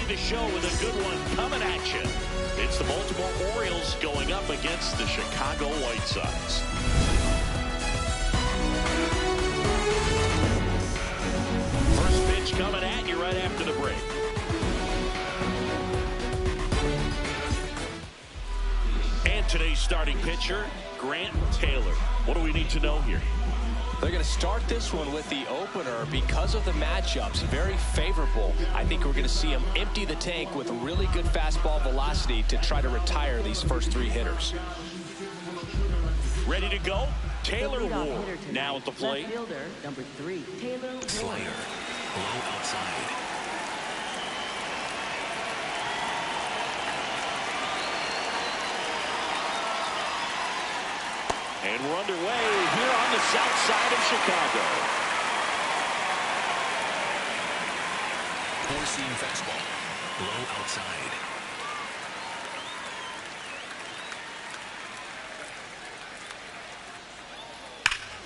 starting to show with a good one coming at you. It's the Baltimore Orioles going up against the Chicago White Sox. First pitch coming at you right after the break. And today's starting pitcher, Grant Taylor. What do we need to know here? They're going to start this one with the opener because of the matchups. Very favorable. I think we're going to see him empty the tank with really good fastball velocity to try to retire these first three hitters. Ready to go? Taylor Ward now at the plate. Left fielder, number 3, Taylor Ward. Slider, low outside. And we're underway here on the south side of Chicago. Four-seam fastball, low outside.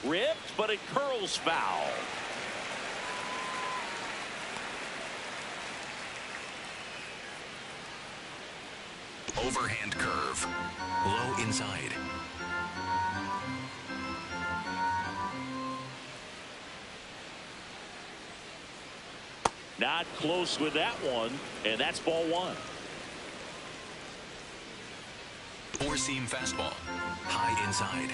Ripped, but it curls foul. Overhand curve, low inside. Not close with that one, and that's ball one. Four-seam fastball, high inside.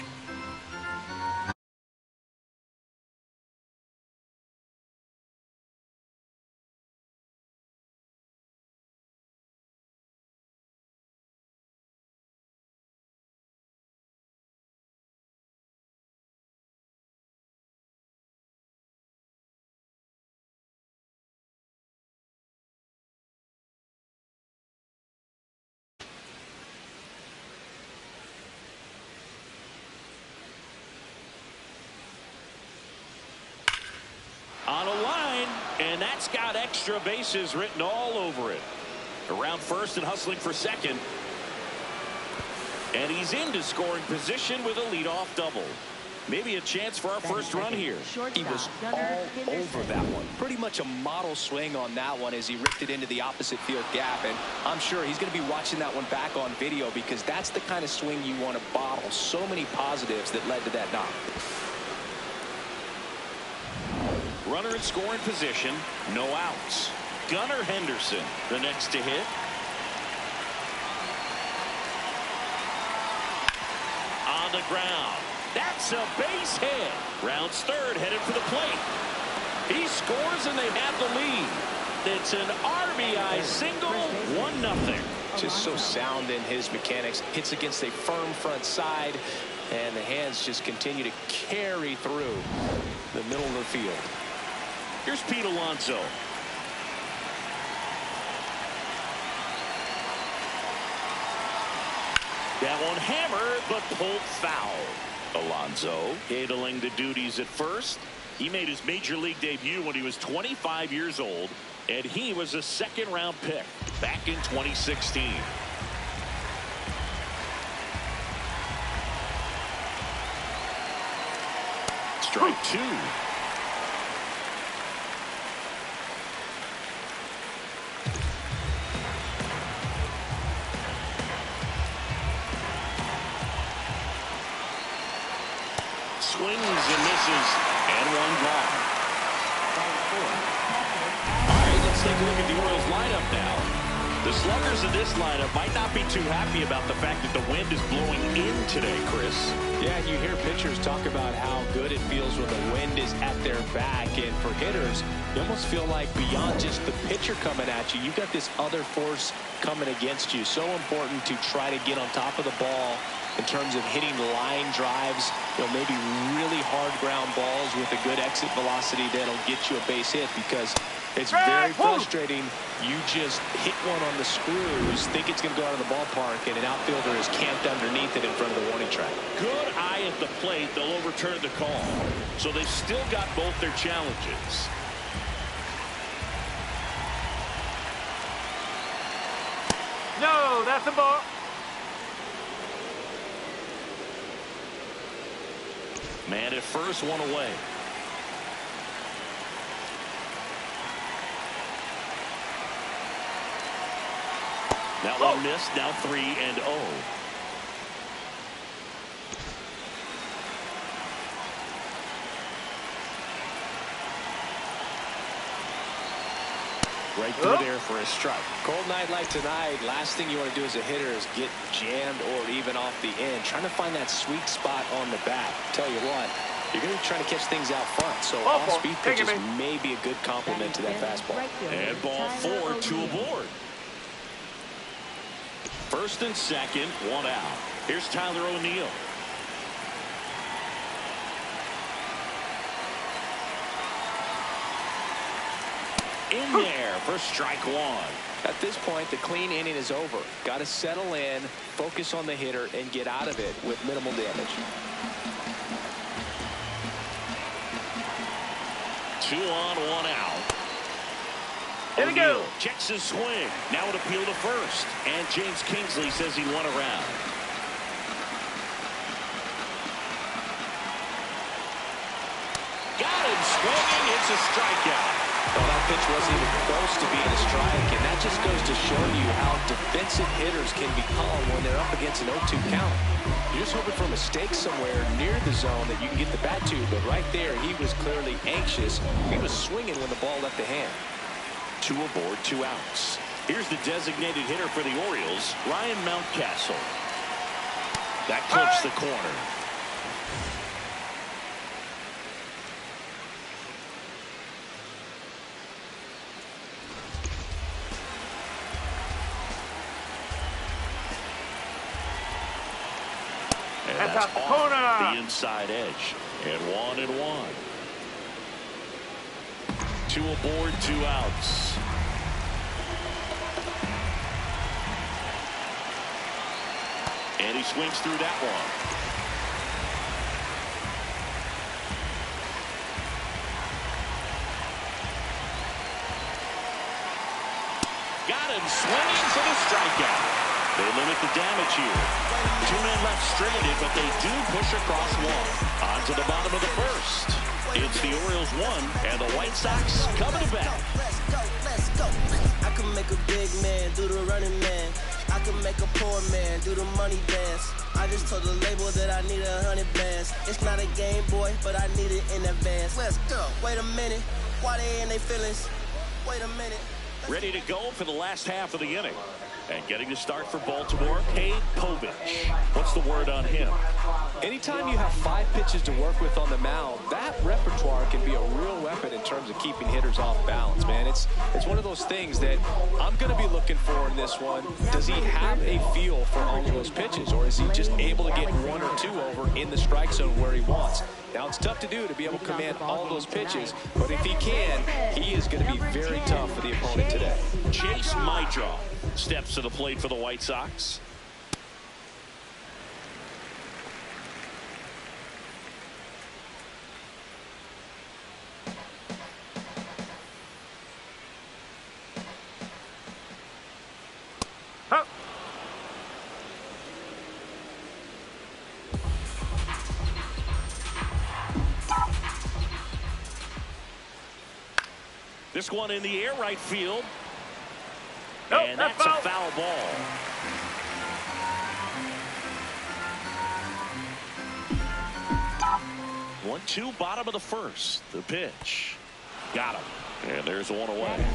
On a line, and that's got extra bases written all over it. Around first and hustling for second. And he's into scoring position with a leadoff double. Maybe a chance for our first run here. He was all over that one. Pretty much a model swing on that one as he ripped it into the opposite field gap. And I'm sure he's going to be watching that one back on video because that's the kind of swing you want to bottle. So many positives that led to that knock. Runner in scoring position, no outs. Gunnar Henderson, the next to hit. On the ground. That's a base hit. Rounds third, headed for the plate. He scores and they have the lead. It's an RBI single, 1-0. Just so sound in his mechanics. Hits against a firm front side, and the hands just continue to carry through the middle of the field. Here's Pete Alonso. That one hammered, but pulled foul. Alonso handling the duties at first. He made his major league debut when he was 25 years old, and he was a second-round pick back in 2016. Strike two. Swings and misses, and one gone. All right, let's take a look at the Orioles lineup now. The sluggers in this lineup might not be too happy about the fact that the wind is blowing in today, Chris. Yeah, you hear pitchers talk about how good it feels when the wind is at their back, and for hitters, you almost feel like beyond just the pitcher coming at you, you've got this other force coming against you. So important to try to get on top of the ball in terms of hitting line drives, maybe really hard ground balls with a good exit velocity that'll get you a base hit, because it's very frustrating. You just hit one on the screws, think it's going to go out of the ballpark, and an outfielder is camped underneath it in front of the warning track. Good eye at the plate. They'll overturn the call. So they've still got both their challenges. No, that's a ball. Man at first, one away. That one missed. Now 3-0. Right through there for a strike. Cold night like tonight, last thing you want to do as a hitter is get jammed or even off the end. Trying to find that sweet spot on the bat. Tell you what, you're going to be trying to catch things out front. So off-speed pitches may be a good complement to that fastball. And ball 4, 2 aboard. First and second, 1 out. Here's Tyler O'Neill. In there for strike 1. At this point, the clean inning is over. Got to settle in, focus on the hitter, and get out of it with minimal damage. 2 on, 1 out. Here we go. Checks his swing. Now an appeal to first. And James Kingsley says he won around. Got him swinging. It's a strikeout. Well, that pitch wasn't even close to being a strike, and that just goes to show you how defensive hitters can become when they're up against an 0-2 count. You're just hoping for a mistake somewhere near the zone that you can get the bat to, but right there he was clearly anxious. He was swinging when the ball left the hand. 2 aboard, 2 outs. Here's the designated hitter for the Orioles, Ryan Mountcastle. That clips the corner. And that's off the inside edge. And 1-1. 2 aboard, 2 outs. And he swings through that one. Got him swinging for the strikeout. They limit the damage here. 2 men left stranded, but they do push across 1. On to the bottom of the first. It's the Orioles 1 and the White Sox coming to bat. Let's go. I can make a big man do the running man. I can make a poor man do the money dance. I just told the label that I need 100 bands. It's not a Game Boy, but I need it in advance. Let's go. Wait a minute. Why they in their feelings? Wait a minute. Ready to go for the last half of the inning. And getting to start for Baltimore, Cade Povich. What's the word on him? Anytime you have 5 pitches to work with on the mound, that repertoire can be a real weapon in terms of keeping hitters off balance, man. It's one of those things that I'm going to be looking for in this one. Does he have a feel for all of those pitches, or is he just able to get 1 or 2 over in the strike zone where he wants? Now, it's tough to do to be able to command all those pitches, but if he can, he is going to be very tough for the opponent today. Chase Maidra steps to the plate for the White Sox. This one in the air, right field. Nope, and that's a foul ball. One, 2, bottom of the first. The pitch. Got him. And there's 1 away.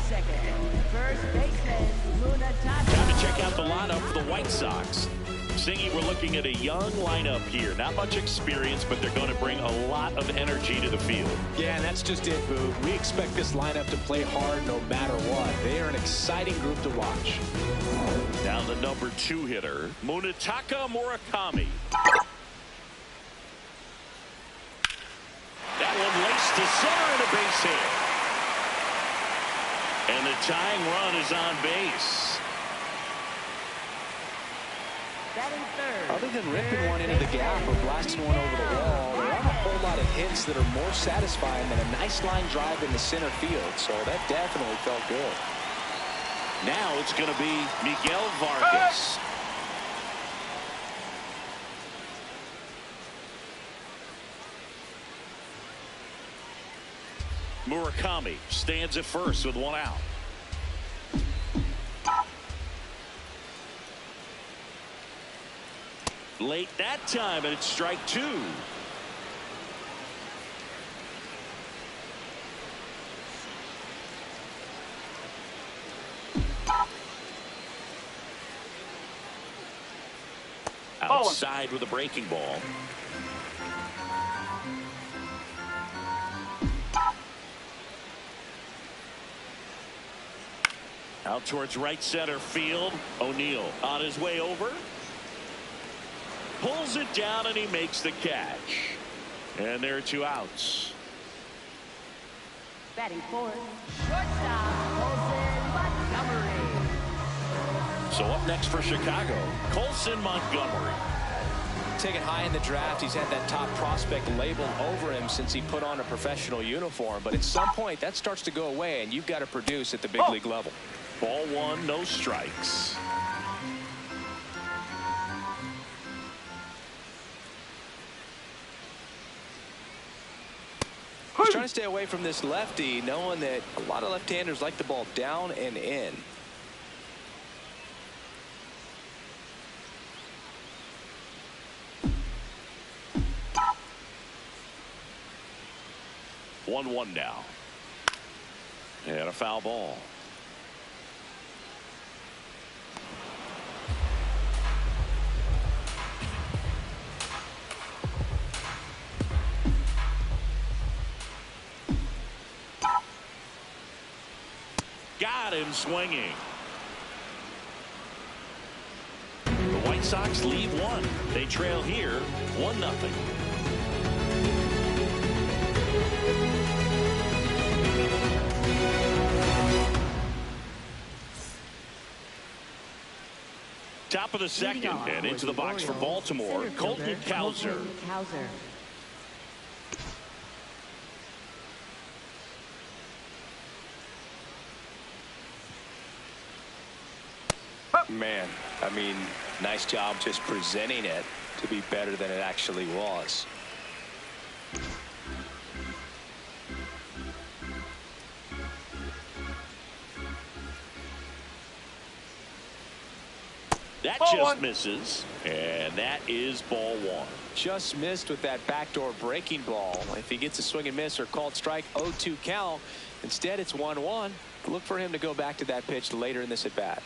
First baseman, Munataka. Time to check out the lineup for the White Sox. Singy, we're looking at a young lineup here. Not much experience, but they're going to bring a lot of energy to the field. Yeah, and that's just it, Boo. We expect this lineup to play hard no matter what. They are an exciting group to watch. Now the number 2 hitter, Munataka Murakami. That one laced to center and a base hit. And the tying run is on base. Other than ripping one into the gap or blasting one over the wall, there aren't a whole lot of hits that are more satisfying than a nice line drive in the center field. So that definitely felt good. Now it's going to be Miguel Vargas. Murakami stands at first with 1 out. late that time, and it's strike two. Outside with a breaking ball. Out towards right center field. O'Neill on his way over. Pulls it down and he makes the catch. And there are two outs. Batting fourth, shortstop, Colson Montgomery. So up next for Chicago, Colson Montgomery. Taken high in the draft, he's had that top prospect label over him since he put on a professional uniform. But at some point, that starts to go away, and you've got to produce at the big league level. Ball one, no strikes. He's trying to stay away from this lefty, knowing that a lot of left-handers like the ball down and in. One now. And a foul ball. Got him swinging. The White Sox lead one. They trail here 1-0. Top of the second, and into the box for Baltimore, Colton Cowser. Man, I mean, nice job just presenting it to be better than it actually was. That just misses, and that is ball one. Just missed with that backdoor breaking ball. If he gets a swing and miss or called strike, 0-2 count. Instead, it's 1-1. Look for him to go back to that pitch later in this at bat.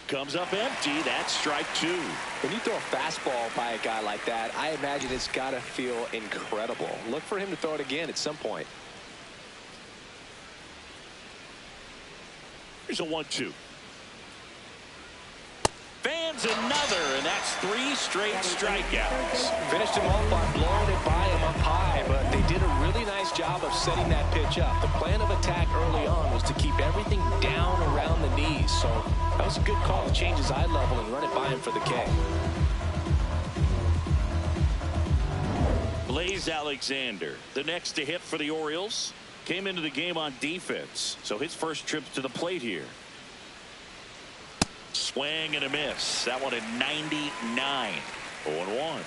Comes up empty. That's strike two. When you throw a fastball by a guy like that, I imagine it's got to feel incredible. Look for him to throw it again at some point. Here's a 1-2. Fans another, and that's 3 straight strikeouts. Finished him off by blowing it by him up high, but they did a really nice job of setting that pitch up. The plan of attack early on was to keep everything down around the knees, so that was a good call to change his eye level and run it by him for the K. Blaze Alexander, the next to hit for the Orioles, came into the game on defense, so his first trip to the plate here. Swing and a miss. That one at 99. 0-1.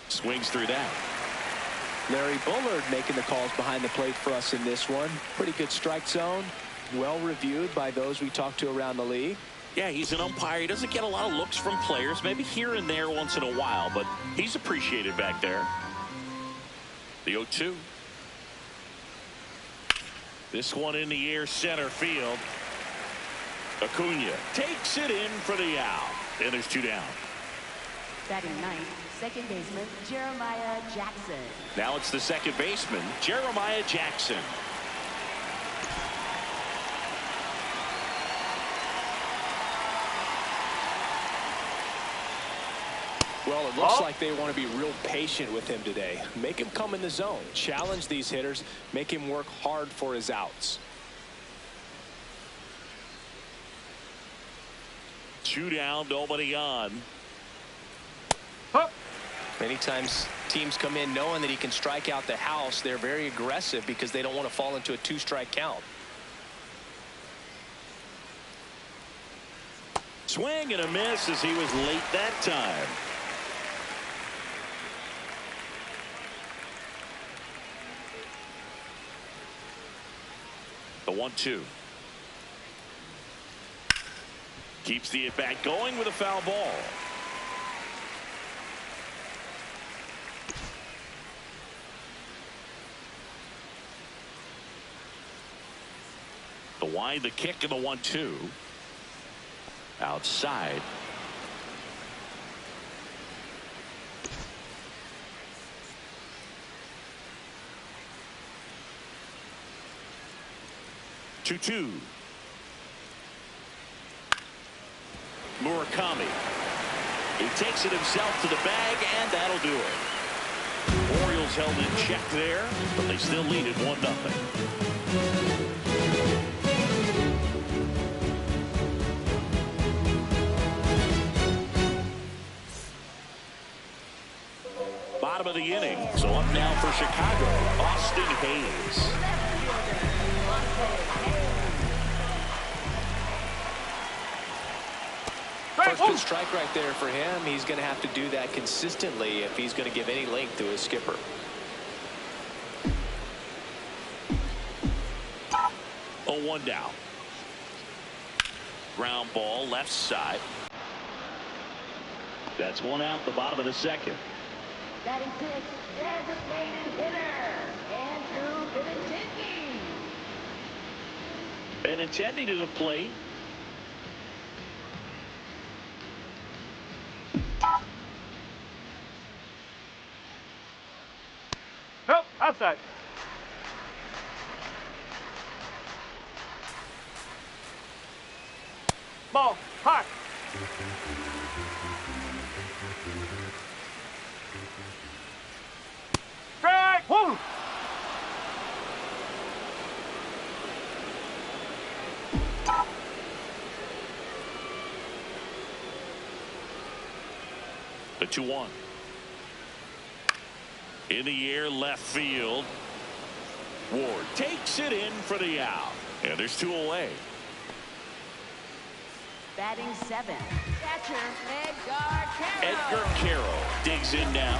Swings through that. Larry Bullard making the calls behind the plate for us in this one. Pretty good strike zone. Well reviewed by those we talked to around the league. Yeah, he's an umpire. He doesn't get a lot of looks from players, maybe here and there once in a while, but he's appreciated back there. The 0-2. This one in the air, center field. Acuna takes it in for the out, and there's 2 down. Batting ninth, second baseman Jeremiah Jackson. Now it's the second baseman, Jeremiah Jackson. Well, it looks like they want to be real patient with him today. Make him come in the zone. Challenge these hitters. Make him work hard for his outs. 2 down, nobody on. Many times teams come in knowing that he can strike out the house. They're very aggressive because they don't want to fall into a 2-strike count. Swing and a miss as he was late that time. The 1-2. Keeps the at-bat going with a foul ball. The wide, the kick, and the 1-2. Outside. Two. Murakami. He takes it himself to the bag, and that'll do it. Orioles held in check there, but they still lead it 1-0. Bottom of the inning, so up now for Chicago, Austin Hayes. First pitch strike right there for him. He's going to have to do that consistently if he's going to give any length to his skipper. Oh, 1 down. Ground ball left side. That's 1 out, the bottom of the second. Batting 6, designated hitter, Andrew Benintendi. Benintendi to the plate. Nope, outside. Ball, high. Strike, whoa. The 2-1. In the air, left field. Ward takes it in for the out. And there's 2 away. Batting 7, catcher Edgar Carroll. Edgar Carroll digs in now.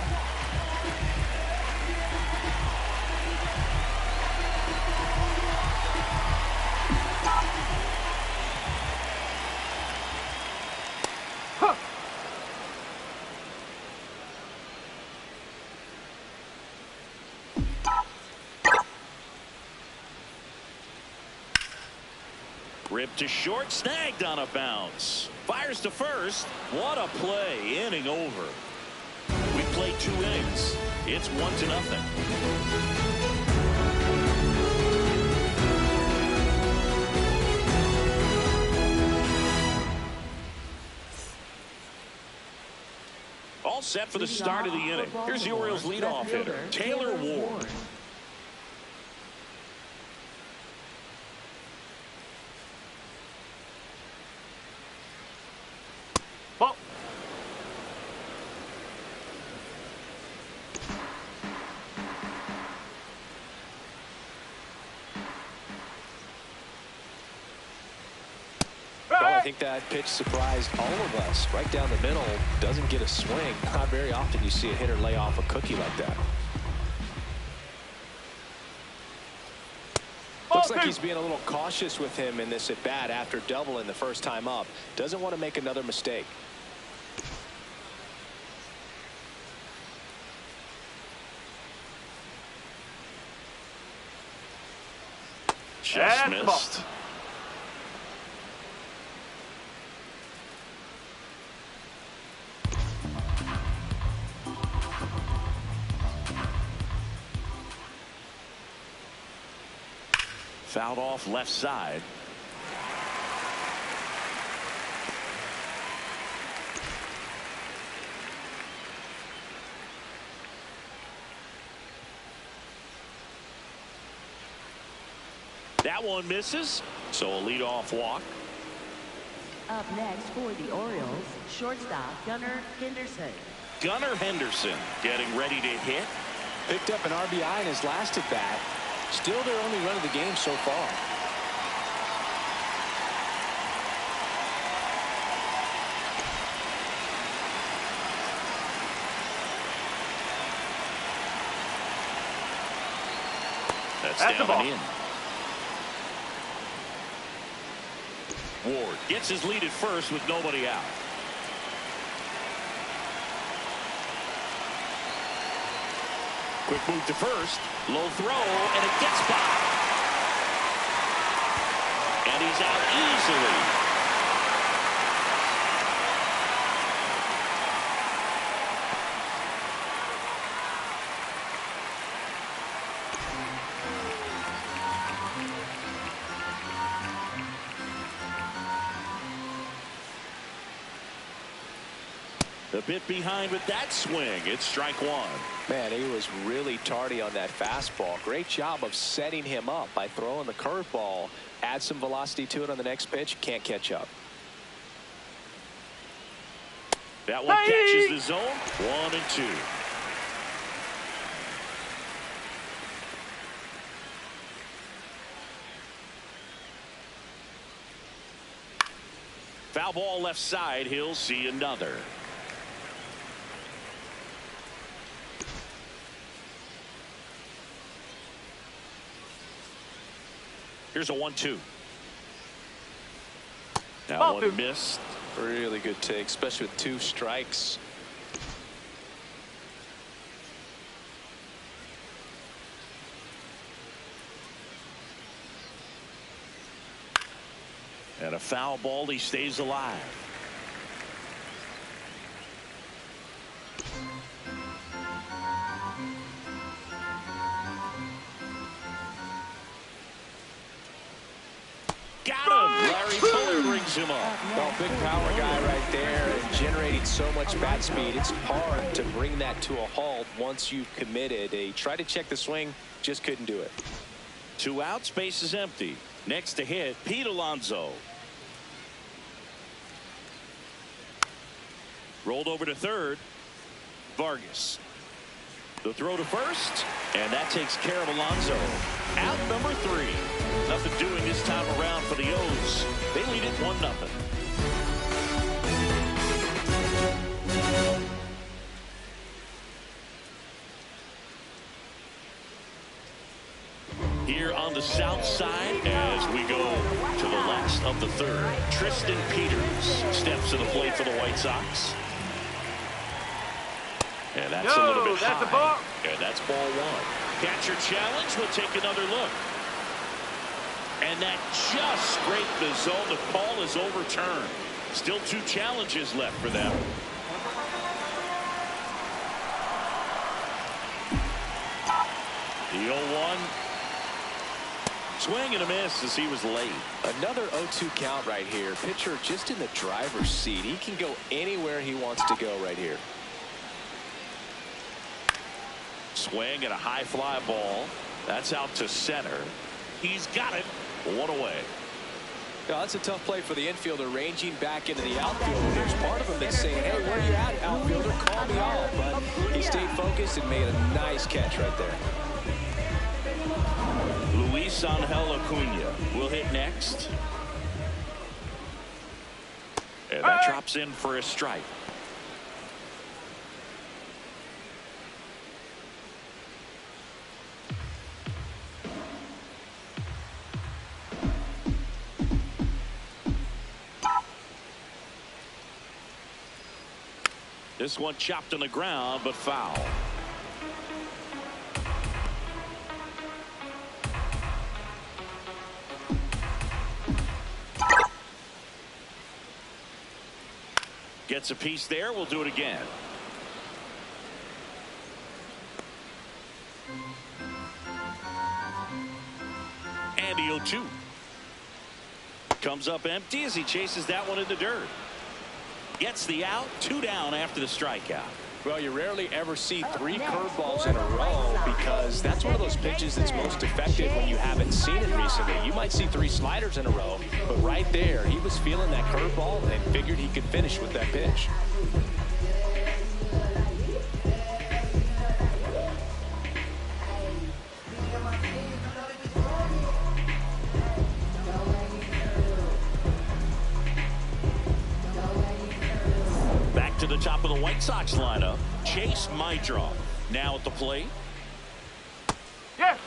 Ripped to short, snagged on a bounce. Fires to first. What a play. Inning over. We played 2 innings. It's 1-0. All set for the start of the inning. Here's the Orioles leadoff hitter, Taylor Ward. Ball. I think that pitch surprised all of us. Right down the middle, doesn't get a swing. Not very often you see a hitter lay off a cookie like that. Looks like he's being a little cautious with him in this at bat after doubling the first time up. Doesn't want to make another mistake. Just missed. Fouled off left side. That one misses, so a leadoff walk. Up next for the Orioles, shortstop Gunnar Henderson. Gunnar Henderson getting ready to hit. Picked up an RBI in his last at bat. Still their only run of the game so far. That's That's the down ball. and in. Ward gets his lead at first with nobody out. Quick move to first. Low throw, and it gets by. And he's out easily. A bit behind with that swing. It's strike one. Man, he was really tardy on that fastball. Great job of setting him up by throwing the curveball. Add some velocity to it on the next pitch. Can't catch up. That one catches the zone. 1-2. Foul ball left side. He'll see another. Here's a 1-2. That one missed. Really good take, especially with 2 strikes. And a foul ball. He stays alive. Got him. Larry Fuller brings him up. Well, big power guy right there and generating so much bat speed. It's hard to bring that to a halt once you've committed. He tried to check the swing, just couldn't do it. 2 outs, base is empty. Next to hit, Pete Alonso. Rolled over to third. Vargas. The throw to first, and that takes care of Alonso. Out number 3. Nothing doing this time around for the O's. They lead it 1-0. Here on the south side as we go to the last of the third. Tristan Peters steps to the plate for the White Sox. And that's a little bit high. That's a ball. And that's ball 1. Catcher challenge. We'll take another look. And that just scraped the zone. The call is overturned. Still 2 challenges left for them. The 0-1. Swing and a miss as he was late. Another 0-2 count right here. Pitcher just in the driver's seat. He can go anywhere he wants to go right here. Swing and a high fly ball. That's out to center. He's got it. 1 away. Yeah, that's a tough play for the infielder, ranging back into the outfield. There's part of him that's saying, hey, where are you at, outfielder? Call me off. But he stayed focused and made a nice catch right there. Luis Angel Acuna will hit next. And that drops in for a strike. This one chopped on the ground, but foul. Gets a piece there. We'll do it again. And the 0-2. Comes up empty as he chases that one in the dirt. Gets the out. 2 down after the strikeout. Well, you rarely ever see 3 curveballs in a row because that's one of those pitches that's most effective when you haven't seen it recently. You might see 3 sliders in a row, but right there, he was feeling that curveball and figured he could finish with that pitch. To the top of the White Sox lineup, Chase Maidron now at the plate. Yes.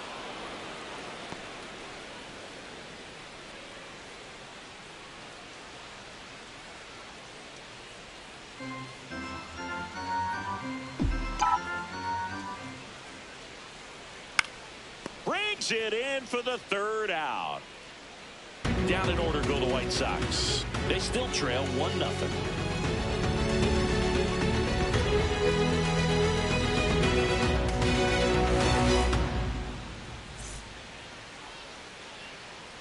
Drives it in for the third out. Down in order go the White Sox. They still trail 1-0.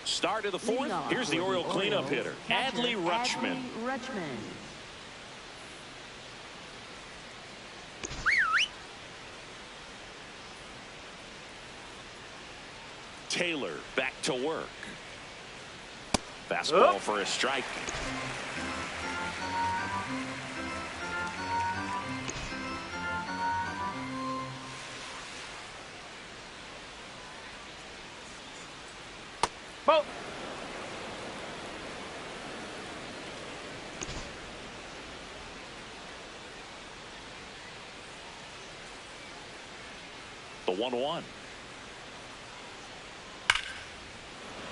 Start of the fourth. Here's the Oriole cleanup hitter, Adley Rutschman. Taylor back to work. Fastball for a strike. Ball. The 1-1.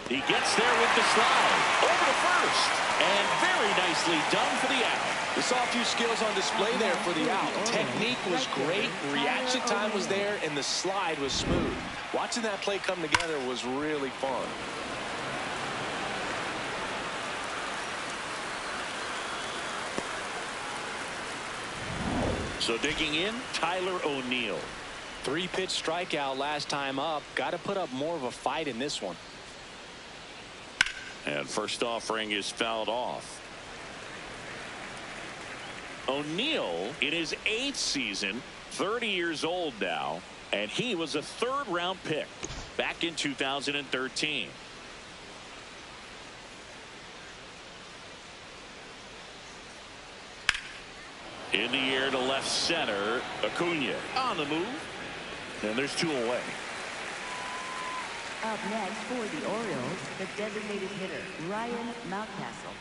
He gets there with the slide. Over to first. And very nicely done for the out. We saw a few skills on display there for the out. Technique was great. Reaction time was there. And the slide was smooth. Watching that play come together was really fun. So digging in, Tyler O'Neill. 3-pitch strikeout last time up. Got to put up more of a fight in this one. And first offering is fouled off. O'Neill in his 8th season, 30 years old now, and he was a 3rd-round pick back in 2013. In the air to left center, Acuna on the move, and there's 2 away. Up next for the Orioles, the designated hitter, Ryan Mountcastle.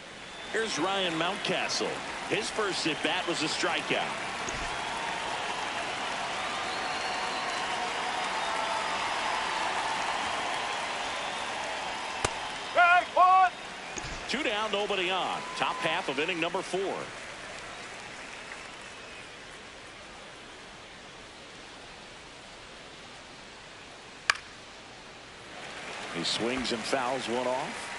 Here's Ryan Mountcastle. His first at-bat was a strikeout. Strike one. 2 down, nobody on. Top half of inning number 4. He swings and fouls one off.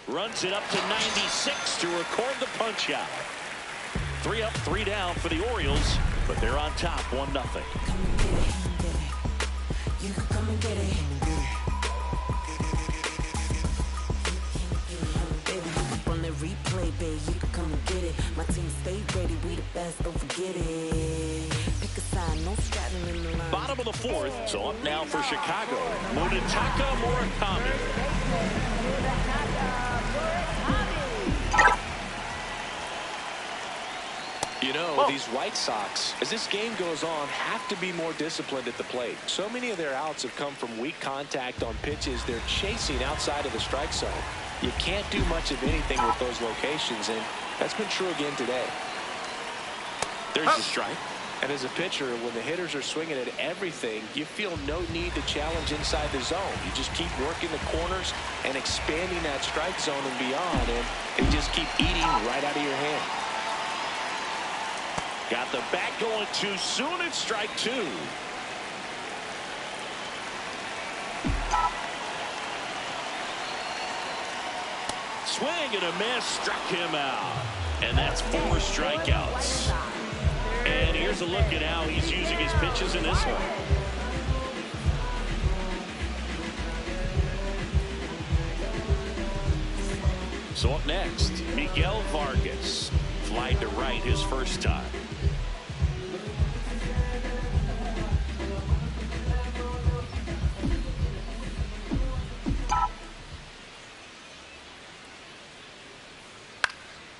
Runs it up to 96 to record the punch out. 3 up, 3 down for the Orioles, but they're on top 1-0. You can come and get it. Replay, babe, you can come and get it. My team stay ready, we the best, don't forget it. Pick a side, no straddling in the line. Bottom of the 4th, so up now for Chicago, Munetaka Murakami. You know, these White Sox, as this game goes on, have to be more disciplined at the plate. So many of their outs have come from weak contact on pitches they're chasing outside of the strike zone. You can't do much of anything with those locations, and that's been true again today. There's the strike. And as a pitcher, when the hitters are swinging at everything, you feel no need to challenge inside the zone. You just keep working the corners and expanding that strike zone and beyond, and they just keep eating right out of your hand. Got the bat going too soon. It's strike 2. Swing and a miss, struck him out. And that's 4 strikeouts. And here's a look at how he's using his pitches in this one. So up next, Miguel Vargas. Fly to right his first time.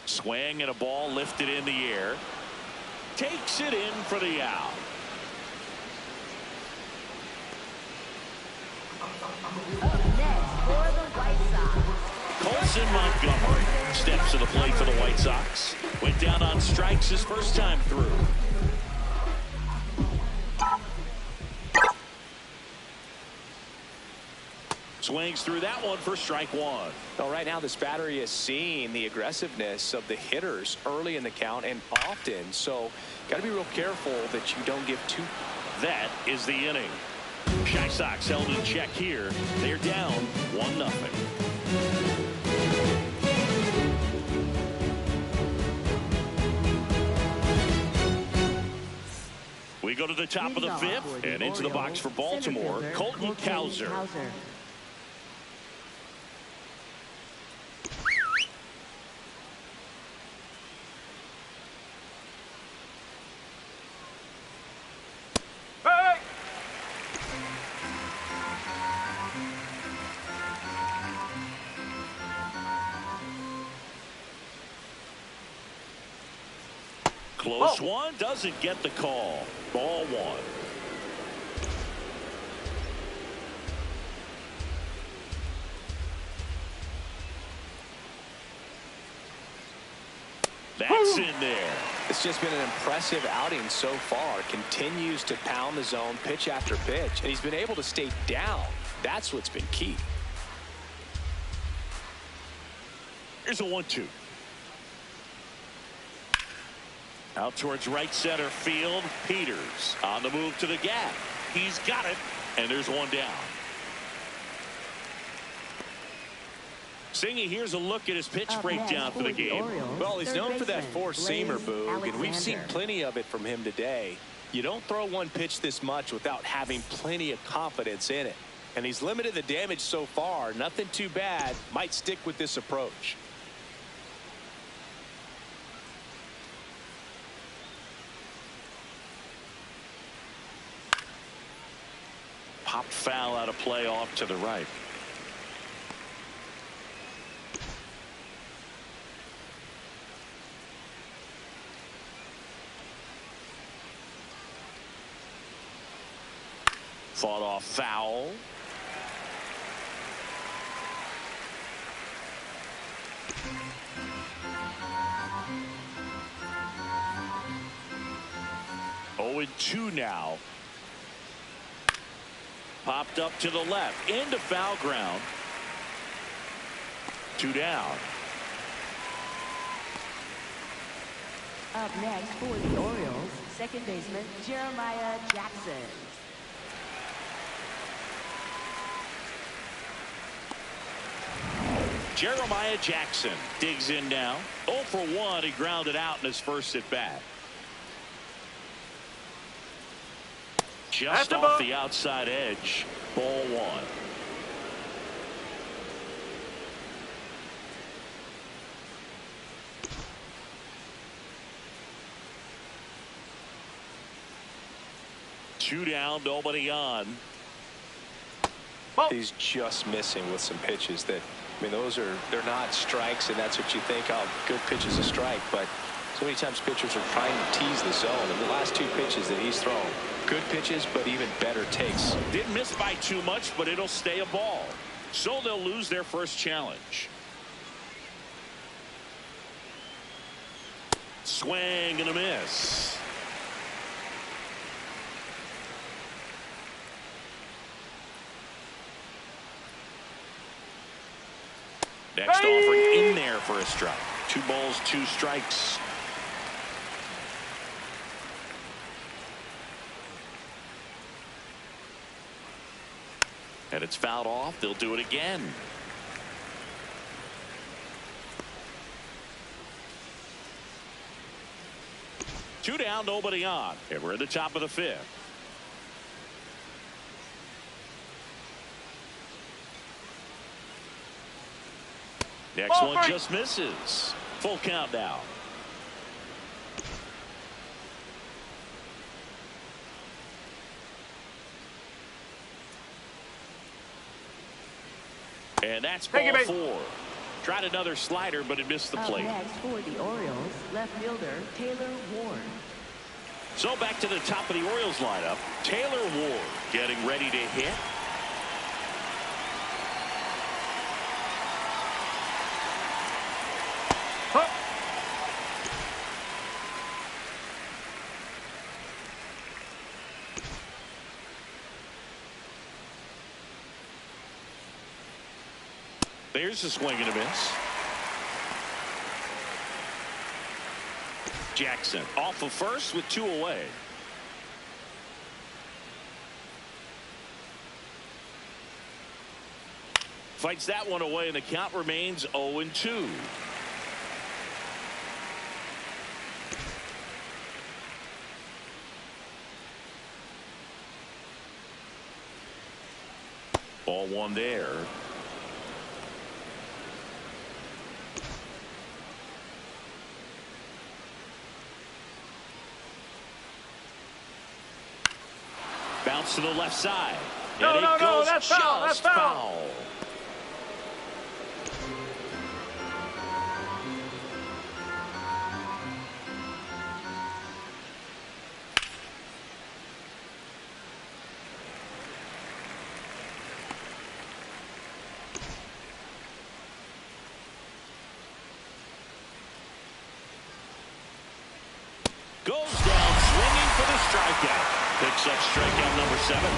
Swing and a ball lifted in the air. Takes it in for the out. Up next for the White Sox. Colson Montgomery steps to the plate for the White Sox. Went down on strikes his first time through. Swings through that one for strike one. Well, right now this battery is seeing the aggressiveness of the hitters early in the count and often. So got to be real careful that you don't give too. That is the inning. Chi Sox held in check here. They're down 1-0. We go to the top of the fifth and into the box for Baltimore, Colton Cowser. Close one, doesn't get the call. Ball one. That's in there. It's just been an impressive outing so far. Continues to pound the zone pitch after pitch, and he's been able to stay down. That's what's been key. Here's a 1-2. Out towards right center field. Peters on the move to the gap. He's got it, and there's one down. Singy, here's a look at his pitch breakdown for the game. Well, he's known for that four-seamer, Boog, and we've seen plenty of it from him today. You don't throw one pitch this much without having plenty of confidence in it. And he's limited the damage so far. Nothing too bad. Might stick with this approach. Popped foul out of play off to the right. Fought off foul. Oh, and 2 now. Popped up to the left into foul ground. 2 down. Up next for the Orioles, second baseman Jeremiah Jackson. Jeremiah Jackson digs in now. 0 for 1. He grounded out in his first at bat. Just off the outside edge. Ball one. Two down, nobody on. He's just missing with some pitches that, I mean, they're not strikes, and that's what you think, oh, good pitch is a strike, but so many times pitchers are trying to tease the zone. And the last 2 pitches that he's thrown, good pitches, but even better takes. Didn't miss by too much, but it'll stay a ball. So they'll lose their first challenge. Swing and a miss. Next offering in there for a strike. 2 balls, 2 strikes. And it's fouled off. They'll do it again. Two down, nobody on. And we're at the top of the 5th. Next one just misses. Full count now. And that's ball 4. Tried another slider, but it missed the plate. Up next for the Orioles, left fielder Taylor Ward. So back to the top of the Orioles lineup. Taylor Ward getting ready to hit. There's a swing and a miss. Jackson off of first with 2 away. Fights that one away, and the count remains 0-2. Ball 1 there. Bounce to the left side. No, and no, it no, goes that's foul, that's just foul. Goes down swinging for the strikeout. Picks up strikeout number 7. 1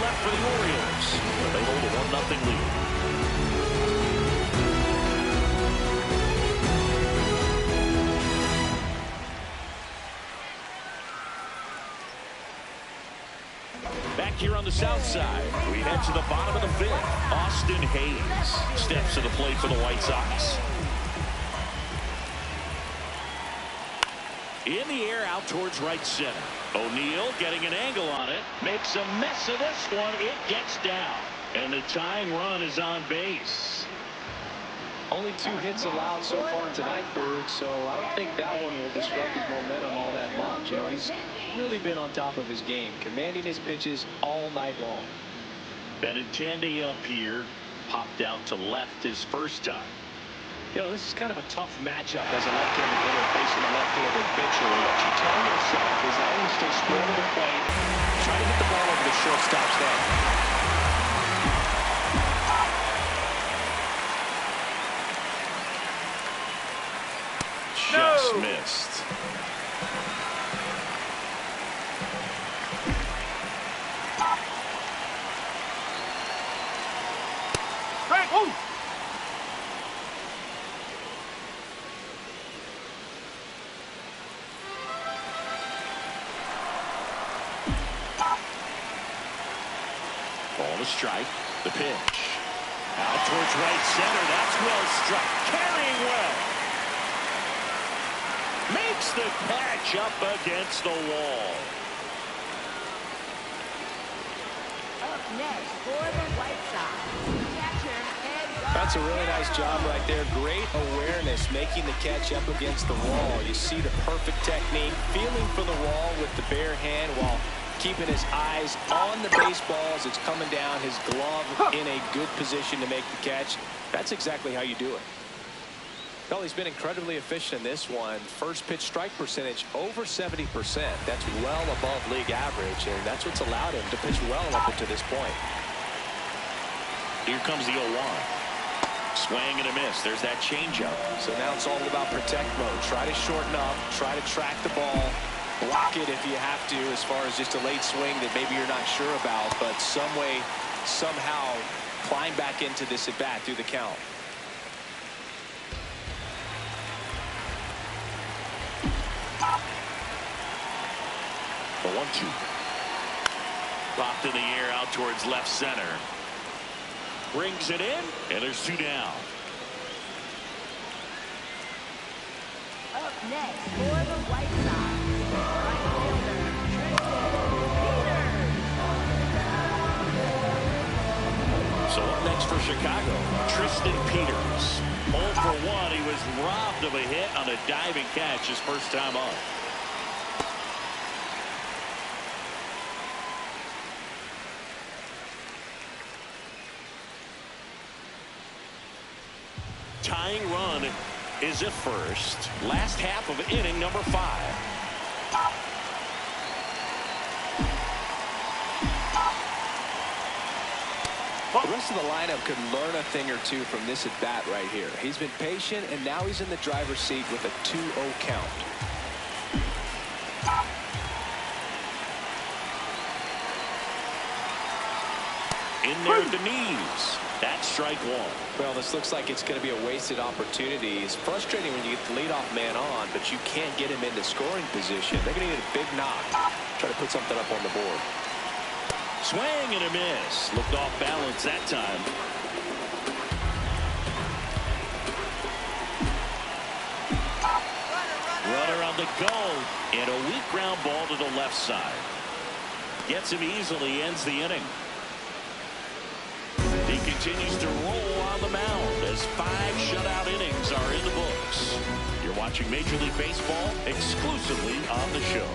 left for the Orioles. They hold a 1-0 lead. Back here on the south side, we head to the bottom of the 5th. Austin Hayes steps to the plate for the White Sox. In the air out towards right center. O'Neill getting an angle on it. Makes a mess of this one. It gets down. And the tying run is on base. Only 2 hits allowed so far tonight, Bird, so I don't think that one will disrupt his momentum all that much. You know, he's really been on top of his game, commanding his pitches all night long. Benintendi up here. Popped out to left his first time. You know, this is kind of a tough matchup as a left-handed hitter facing a left-handed pitcher. What you tell yourself is I always stay square to the plate, try to hit the ball over the shortstop's head. Just missed. Frank, woo! Ball to strike. The pitch. Out towards right center. That's well struck. Carrying well. Makes the catch up against the wall. Up next for the White Sox, catcher Ed. That's a really nice job right there. Great awareness, making the catch up against the wall. You see the perfect technique, feeling for the wall with the bare hand while keeping his eyes on the baseball as it's coming down, his glove in a good position to make the catch. That's exactly how you do it. Well, he's been incredibly efficient in this one. First pitch strike percentage over 70%. That's well above league average, and that's what's allowed him to pitch well up until this point. Here comes the 0-1. Swing and a miss. There's that changeup. So now it's all about protect mode. Try to shorten up, try to track the ball, block it if you have to, as far as just a late swing that maybe you're not sure about, but some way, somehow climb back into this at bat through the count. The 1-2. Popped in the air out towards left center. Brings it in, and there's 2 down. Up next for the White Sox, right fielder Tristan Peters. So up next for Chicago, Tristan Peters. 0 for 1. He was robbed of a hit on a diving catch his first time up. Tying run is at first. Last half of inning number 5. The rest of the lineup could learn a thing or two from this at bat right here. He's been patient, and now he's in the driver's seat with a 2-0 count. In there at the knees. That's strike one. Well, this looks like it's going to be a wasted opportunity. It's frustrating when you get the leadoff man on, but you can't get him into scoring position. They're going to need a big knock. Try to put something up on the board. Swing and a miss. Looked off balance that time. Runner on the go. And a weak ground ball to the left side. Gets him easily, ends the inning. He continues to roll on the mound as 5 shutout innings are in the books. You're watching Major League Baseball exclusively on the show.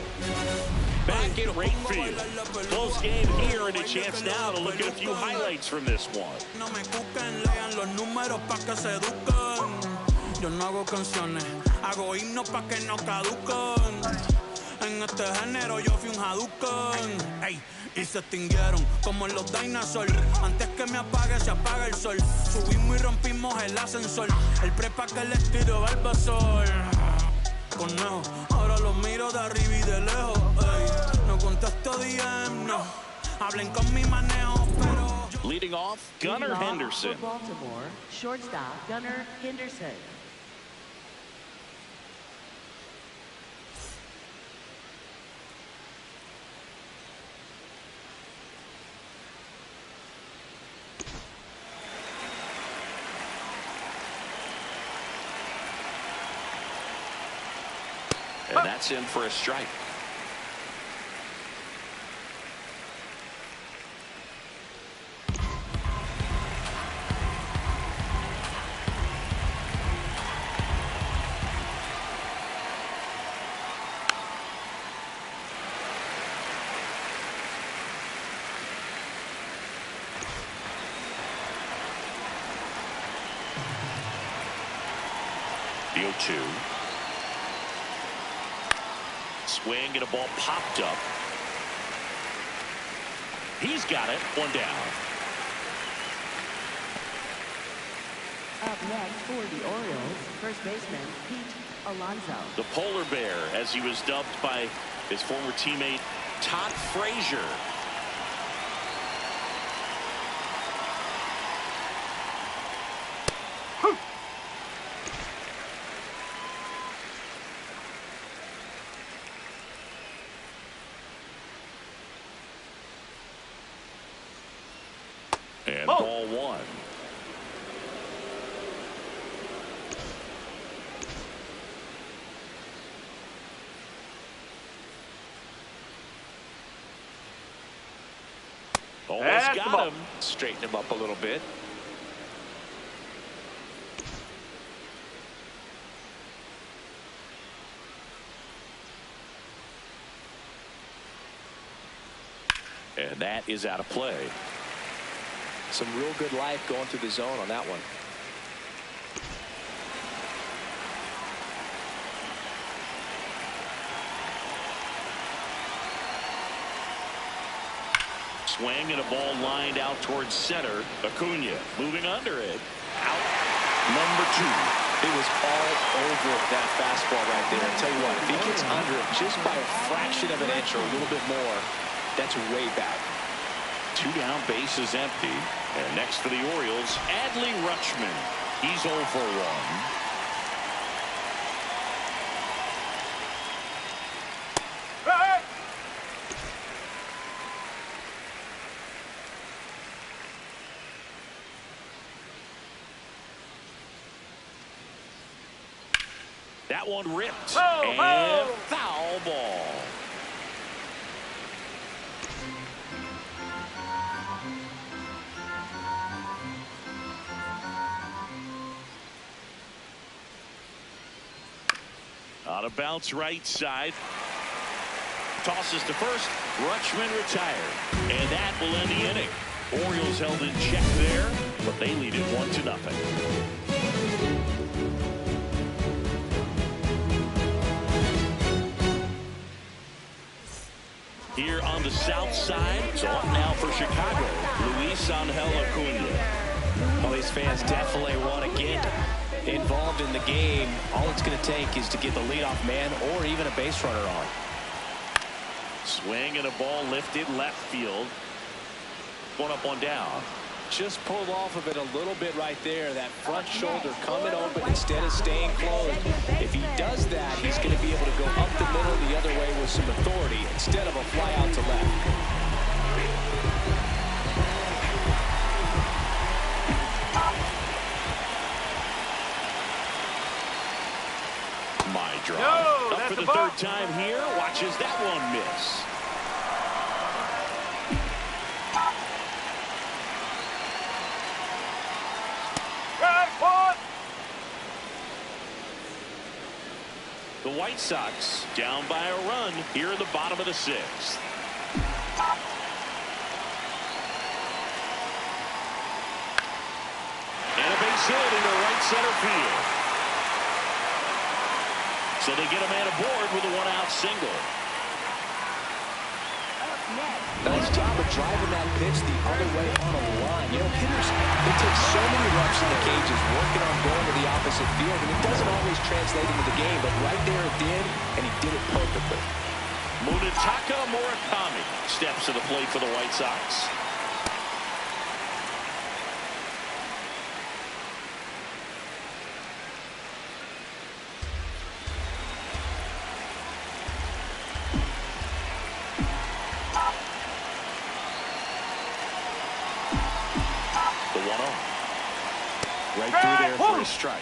Back in right field. Close game here and a chance now to look at a few highlights from this one. Yo no hago canciones, hago himnos pa' que no caduquen. En este género yo fui un Hadouken. Ey, y se extinguieron como los dinosaurs. Antes que me apague, se apaga el sol. Subimos y rompimos el ascensor. El prepa que les tiro Barbasol. Conejo, ahora los miro de arriba y de lejos. Ey, no contesto DM, no. Hablen con mi manejo, pero... Leading off, Gunnar Henderson. For Baltimore, shortstop Gunnar Henderson. And that's in for a strike. The 0-2. Swing and a ball popped up. He's got it. One down. Up next for the Orioles, first baseman Pete Alonso. The polar bear, as he was dubbed by his former teammate Todd Frazier. And ball one. Almost got him. Straighten him up a little bit. And that is out of play. Some real good life going through the zone on that one. Swing and a ball lined out towards center. Acuna moving under it. Out number 2. It was all over that fastball right there. I tell you what, if he gets under it just by a fraction of an inch or a little bit more, that's way back. 2 down, base is empty. And next for the Orioles, Adley Rutschman. He's 0 for 1. That one ripped. And foul ball. Out of bounce right side. Tosses to first. Rutschman retired. And that will end the inning. Orioles held in check there, but they lead it 1-0. Here on the south side, so up now for Chicago, Luis Angel Acuna. Well, these fans definitely want to get involved in the game. All it's going to take is to get the leadoff man or even a base runner on. Swing and a ball lifted left field. One up, one down. just pulled off of it a little bit right there. That front shoulder coming open instead of staying closed. If he does that, he's going to be able to go up the middle the other way with some authority instead of a fly out to left. My draw. No, up for the third time here. Watches that one miss. The White Sox down by a run here in the bottom of the sixth. And a base hit into right center field. So they get a man aboard with a one-out single. Nice job of driving that pitch the other way on a line. You know, hitters, they take so many reps in the cages working on going to the opposite field, and it doesn't always translate into the game, but right there it did, and he did it perfectly. Munetaka Murakami steps to the plate for the White Sox. Right through there for a strike.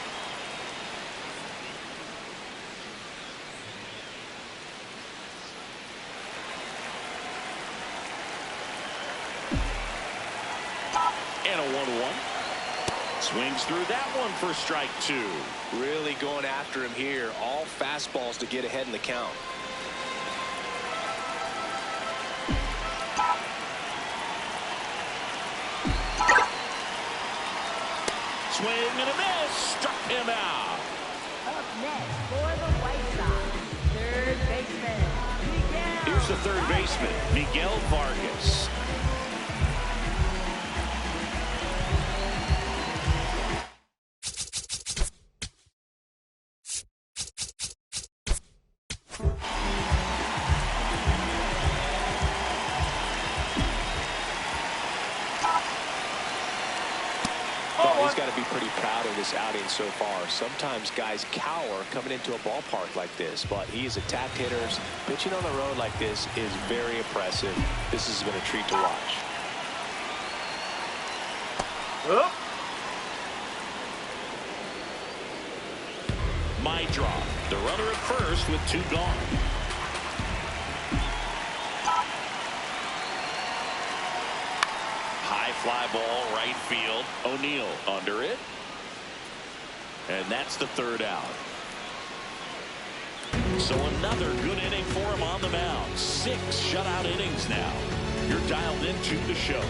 And a 1-1. Swings through that one for strike two. Really going after him here. All fastballs to get ahead in the count. Swing and a miss. Struck him out. Up next for the White Sox, third baseman, Miguel. Here's the third baseman, Miguel Vargas. He's got to be pretty proud of this outing so far. Sometimes guys cower coming into a ballpark like this, but he has attacked hitters. Pitching on the road like this is very impressive. This has been a treat to watch. My draw. The runner at first with two gone. High fly ball, right field. O'Neill under it. And that's the third out. So another good inning for him on the mound. 6 shutout innings now. You're dialed into the show.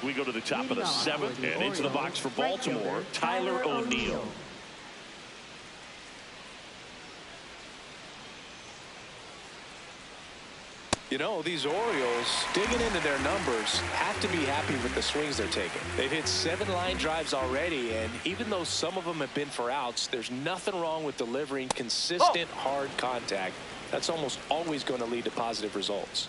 We go to the top of the 7th and into the box for Baltimore, Tyler O'Neill. You know, these Orioles, digging into their numbers, have to be happy with the swings they're taking. They've hit 7 line drives already, and even though some of them have been for outs, there's nothing wrong with delivering consistent, hard contact. That's almost always going to lead to positive results.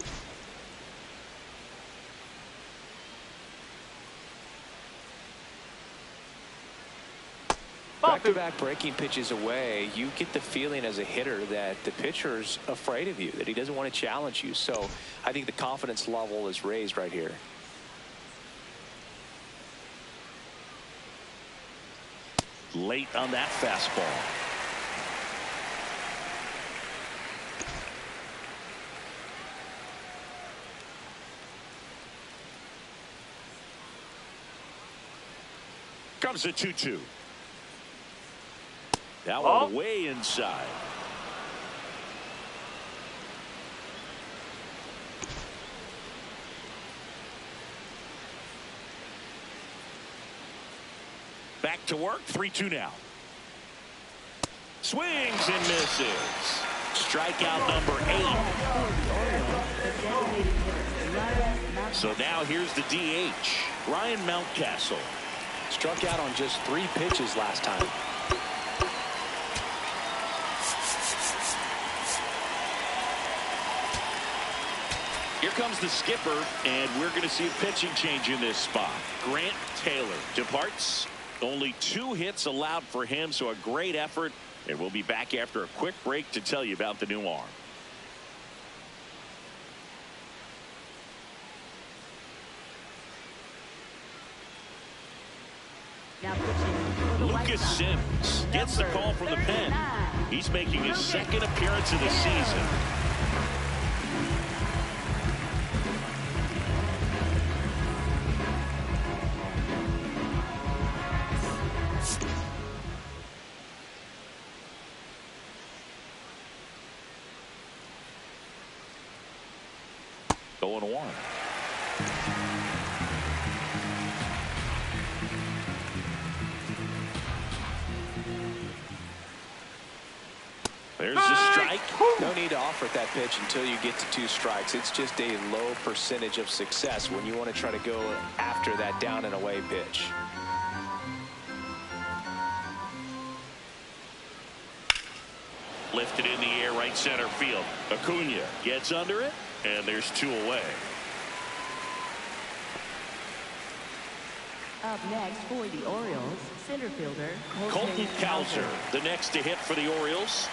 Back-to-back breaking pitches away, you get the feeling as a hitter that the pitcher's afraid of you, that he doesn't want to challenge you. So I think the confidence level is raised right here. Late on that fastball. Comes the 2-2. That one way inside. Back to work. 3-2 now. Swings and misses. Strikeout number 8. So now here's the DH, Ryan Mountcastle. Struck out on just 3 pitches last time. comes the skipper, and we're going to see a pitching change in this spot. Grant Taylor departs. Only 2 hits allowed for him, so a great effort. And we'll be back after a quick break to tell you about the new arm. Now pitching for the White Lucas Sox, Sims gets the call from the pen. 39. He's making his second appearance of the season. Going 1. There's a strike. No need to offer that pitch until you get to 2 strikes. It's just a low percentage of success when you want to try to go after that down and away pitch. Lifted in the air, right center field. Acuna gets under it, and there's 2 away. Up next for the Orioles, center fielder Colton Cowser, the next to hit for the Orioles.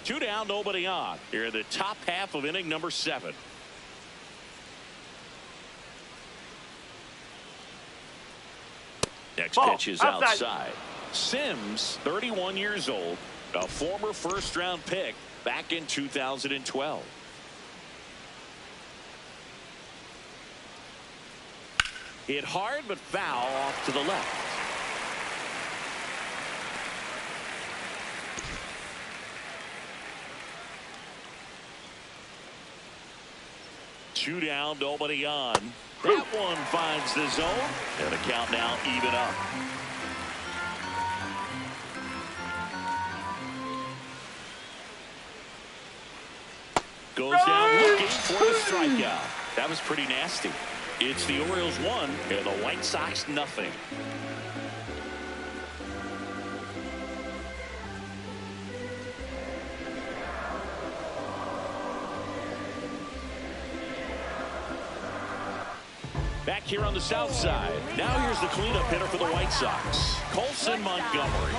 Two down, nobody on. Here in the top half of inning number 7. Next pitch is outside. Sims, 31 years old, a former first-round pick back in 2012. Hit hard but foul off to the left. Two down, nobody on. That one finds the zone, and the count now even up. Goes down looking for the strikeout. That was pretty nasty. It's the Orioles 1 and the White Sox nothing. Back here on the south side. Now here's the cleanup hitter for the White Sox, Colson Montgomery.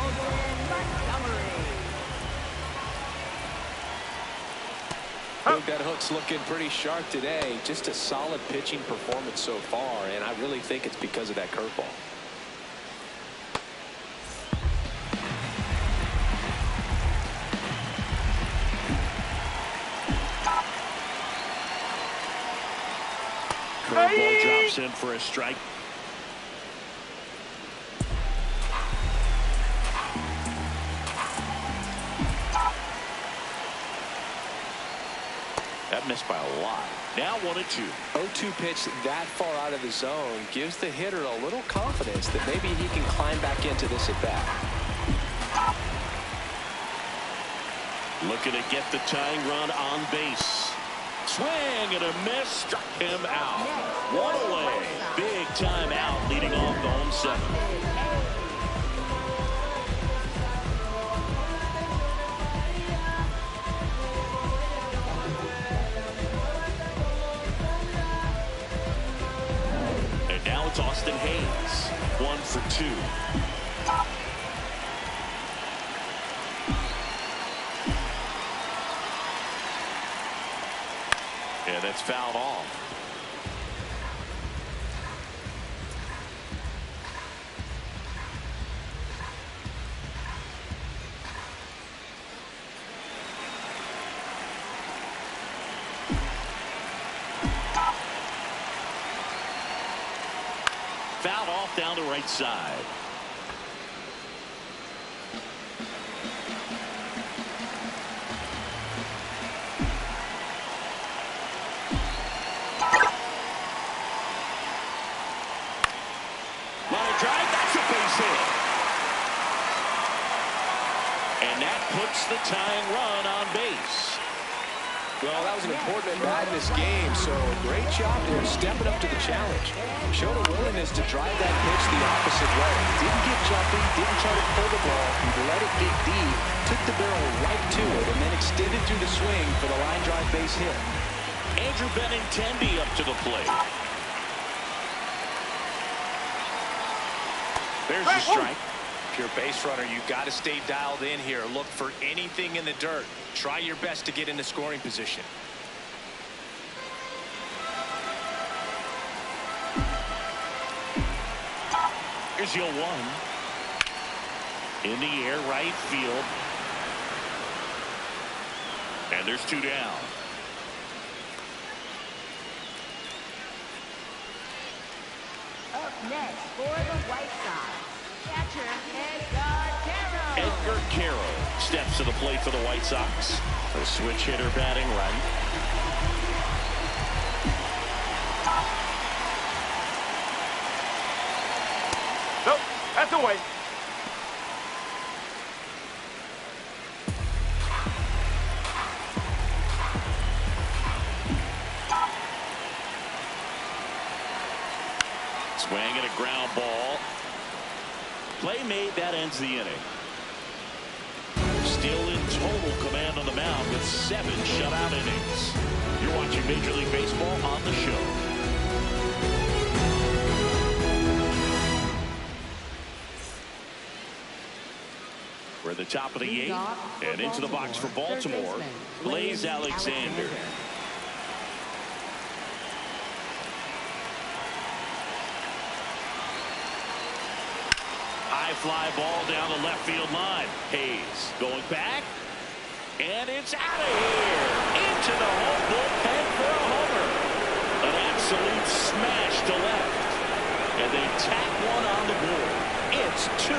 Luke, that hook's looking pretty sharp today. Just a solid pitching performance so far, and I really think it's because of that curveball. Curveball drops in for a strike. That missed by a lot. Now 1-2. 0-2 pitch that far out of the zone gives the hitter a little confidence that maybe he can climb back into this at bat. Looking to get the tying run on base. Swing and a miss, struck him out. One away. Big time out leading off the home 7. It's Austin Hayes, 1 for 2. And that's fouled off. Fouled off down the right side. Line drive, that's a base hit. And that puts the tying run on base. Well, that was an important at-bat in this game, so great job there stepping up to the challenge. Showed a willingness to drive that pitch the opposite way. Didn't get jumpy, didn't try to pull the ball. He let it get deep, took the barrel right to it, and then extended through the swing for the line drive base hit. Andrew Benintendi up to the plate. There's the strike. If you're a base runner, you've got to stay dialed in here. Look for anything in the dirt. Try your best to get into scoring position. Here's your 1. In the air, right field. And there's 2 down. Up next for the White Sox, catcher Edgar Carroll. Edgar Carroll steps to the plate for the White Sox. A switch hitter batting right. Nope, that's away. Swing and a ground ball. Play made, that ends the inning. Still in total command on the mound with 7 shutout innings. You're watching Major League Baseball on the show. We're at the top of the 8th, and into the box for Baltimore, Blaze Alexander. High fly ball down the left field line. Hayes going back, and it's out of here into the home bullpen for a homer. An absolute smash to left, and they tack one on the board. It's 2-0.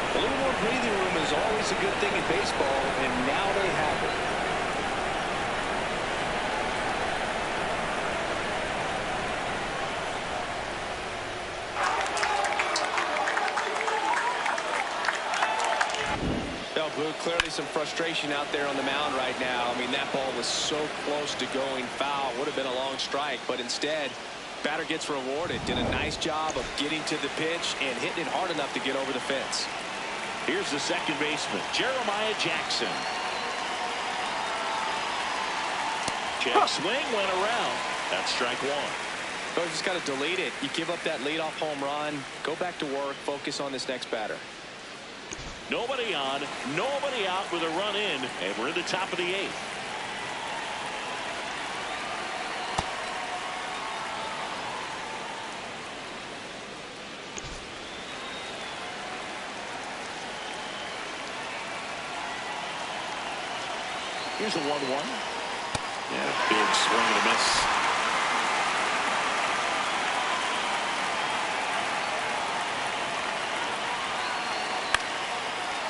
A little more breathing room is always a good thing in baseball, and now they have it. Clearly some frustration out there on the mound right now. I mean, that ball was so close to going foul. Would have been a long strike, but instead, batter gets rewarded. Did a nice job of getting to the pitch and hitting it hard enough to get over the fence. Here's the second baseman, Jeremiah Jackson. Check swing, went around. That's strike 1. So you just got to delete it. You give up that leadoff home run. Go back to work. Focus on this next batter. Nobody on, nobody out with a run in, and we're in the top of the 8th. Here's a 1-1. Yeah, big swing and a miss.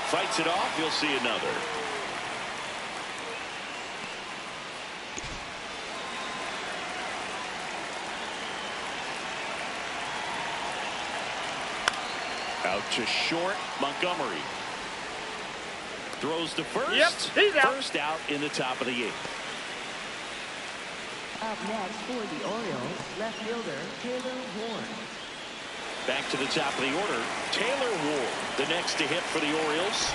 Fights it off. You'll see another. Out to short. Montgomery throws to first. Yep, he's out. First out in the top of the 8th. Up next for the Orioles, left fielder Taylor Ward. Back to the top of the order, Taylor Ward, the next to hit for the Orioles.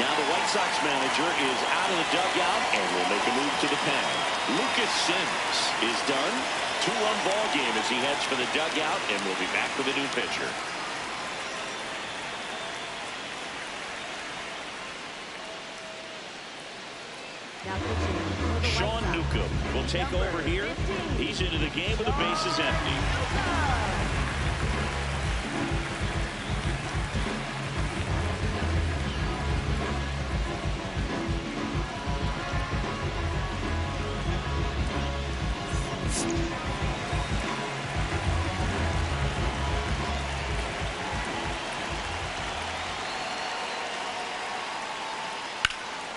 Now the White Sox manager is out of the dugout and will make a move to the pen. Lucas Sims is done. 2-1 ball game as he heads for the dugout, and will be back with a new pitcher. Now pitching for the White Sean Sox, Newcomb will take number over here. 15. He's into the game with the bases empty.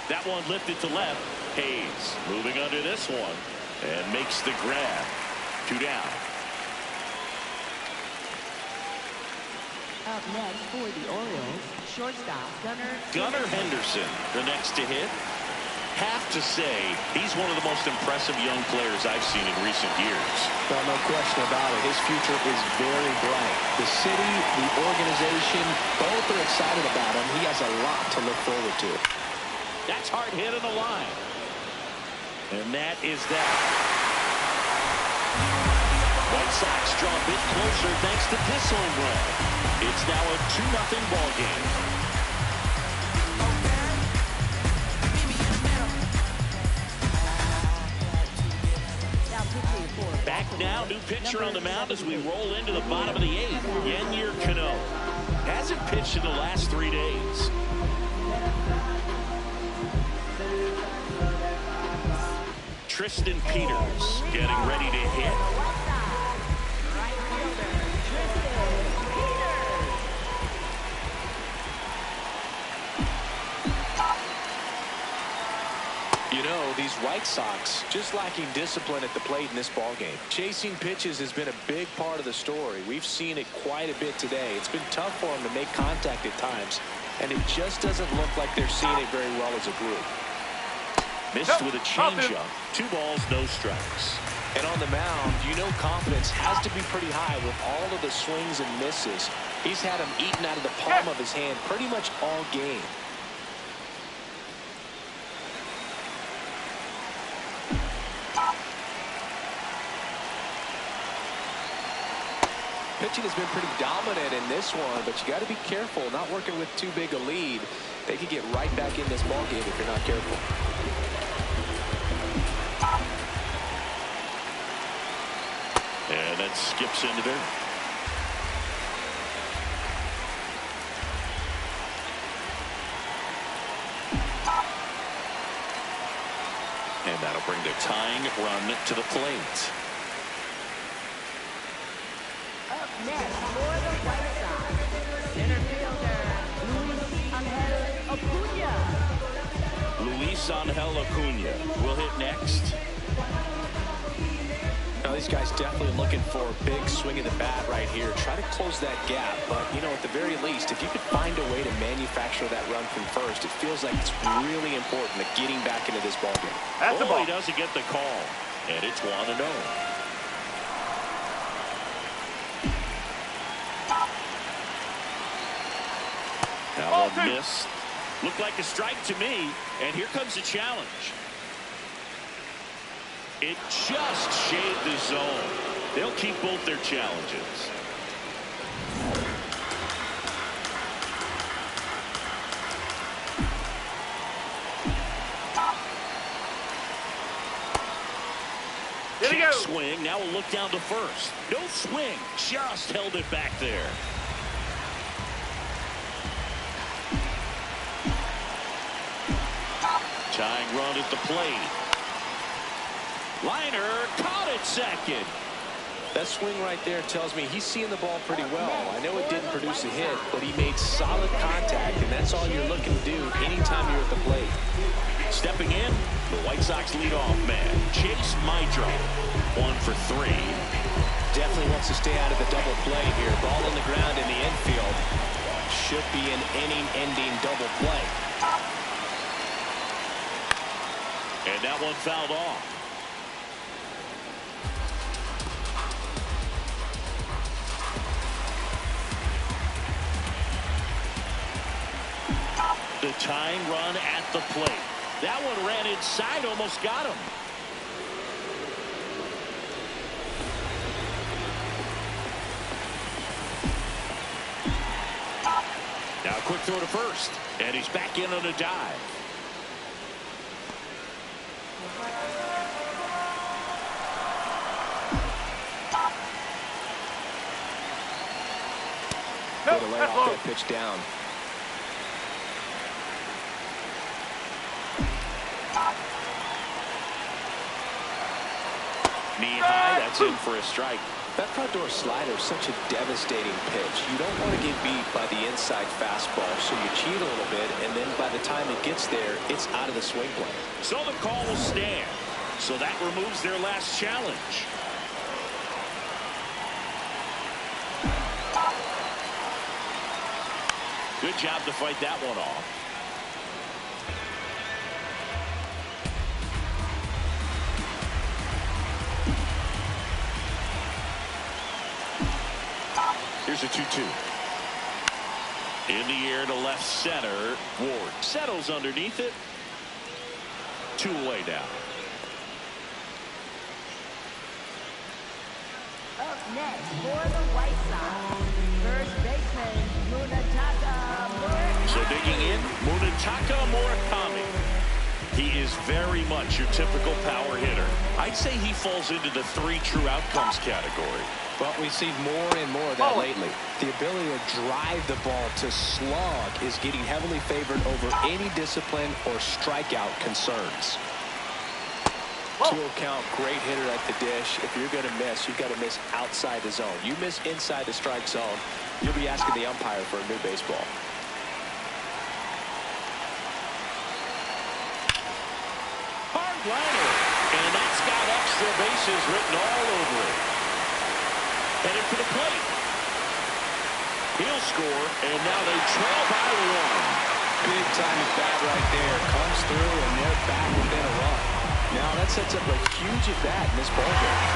That one lifted to left. Hayes moving under this one and makes the grab. 2 down. Up next for the Orioles, shortstop Gunnar Henderson, the next to hit. Have to say, he's one of the most impressive young players I've seen in recent years. Well, no question about it. His future is very bright. The city, the organization, both are excited about him. He has a lot to look forward to. That's hard hit on the line. And that is that. White Sox draw a bit closer thanks to this home run. It's now a 2-0 ball game. Back now, new pitcher on the mound as we roll into the bottom of the 8th. Yennier Cano hasn't pitched in the last 3 days. Tristan Peters getting ready to hit. You know, these White Sox just lacking discipline at the plate in this ballgame. Chasing pitches has been a big part of the story. We've seen it quite a bit today. It's been tough for them to make contact at times, and it just doesn't look like they're seeing it very well as a group. Missed with a changeup. 2 balls, no strikes. And on the mound, you know confidence has to be pretty high with all of the swings and misses. He's had them eaten out of the palm of his hand pretty much all game. Pitching has been pretty dominant in this one, but you got to be careful not working with too big a lead. They could get right back in this ballgame if you're not careful. And that skips into there. And that'll bring the tying run to the plate. Up next for the White Sox, center fielder Luis Angel Acuna will hit next. Now these guys definitely looking for a big swing of the bat right here. Try to close that gap, but you know, at the very least, if you could find a way to manufacture that run from first, it feels like it's really important to getting back into this ballgame. That's the ball. He doesn't get the call, and it's 1-0. Now a miss. Looked like a strike to me, and here comes the challenge. It just shaved the zone. They'll keep both their challenges. Check swing. Now we'll look down to first. No swing. Just held it back there. Tying run at the plate. Liner caught it second. That swing right there tells me he's seeing the ball pretty well. I know it didn't produce a hit, but he made solid contact, and that's all you're looking to do anytime you're at the plate. Stepping in, the White Sox leadoff man, Chase Maidra, 1 for 3. Definitely wants to stay out of the double play here. Ball on the ground in the infield. Should be an inning-ending double play. And that one fouled off. The tying run at the plate. That one ran inside, almost got him. Now a quick throw to first, and he's back in on a dive. Way to lay off that pitch down. Knee high, that's in for a strike. That front door slider is such a devastating pitch. You don't want to get beat by the inside fastball, so you cheat a little bit, and then by the time it gets there, it's out of the swing plane. So the call will stand. So that removes their last challenge. Good job to fight that one off. Here's a 2-2. In the air to left center. Ward settles underneath it. 2 away now. Up next for the White Sox, first baseman Munataka Murakami. So digging in, Munataka Murakami. He is very much your typical power hitter. I'd say he falls into the 3 true outcomes category. But we see more and more of that lately. The ability to drive the ball to slog is getting heavily favored over any discipline or strikeout concerns. 2 count, great hitter at the dish. If you're going to miss, you've got to miss outside the zone. You miss inside the strike zone, you'll be asking the umpire for a new baseball. Hard liner. And that's got extra bases written all over it. Headed for the plate. He'll score, and now they trail by 1. Big time at bat right there. Comes through, and they're back within a run. Now that sets up a huge at bat in this ballgame.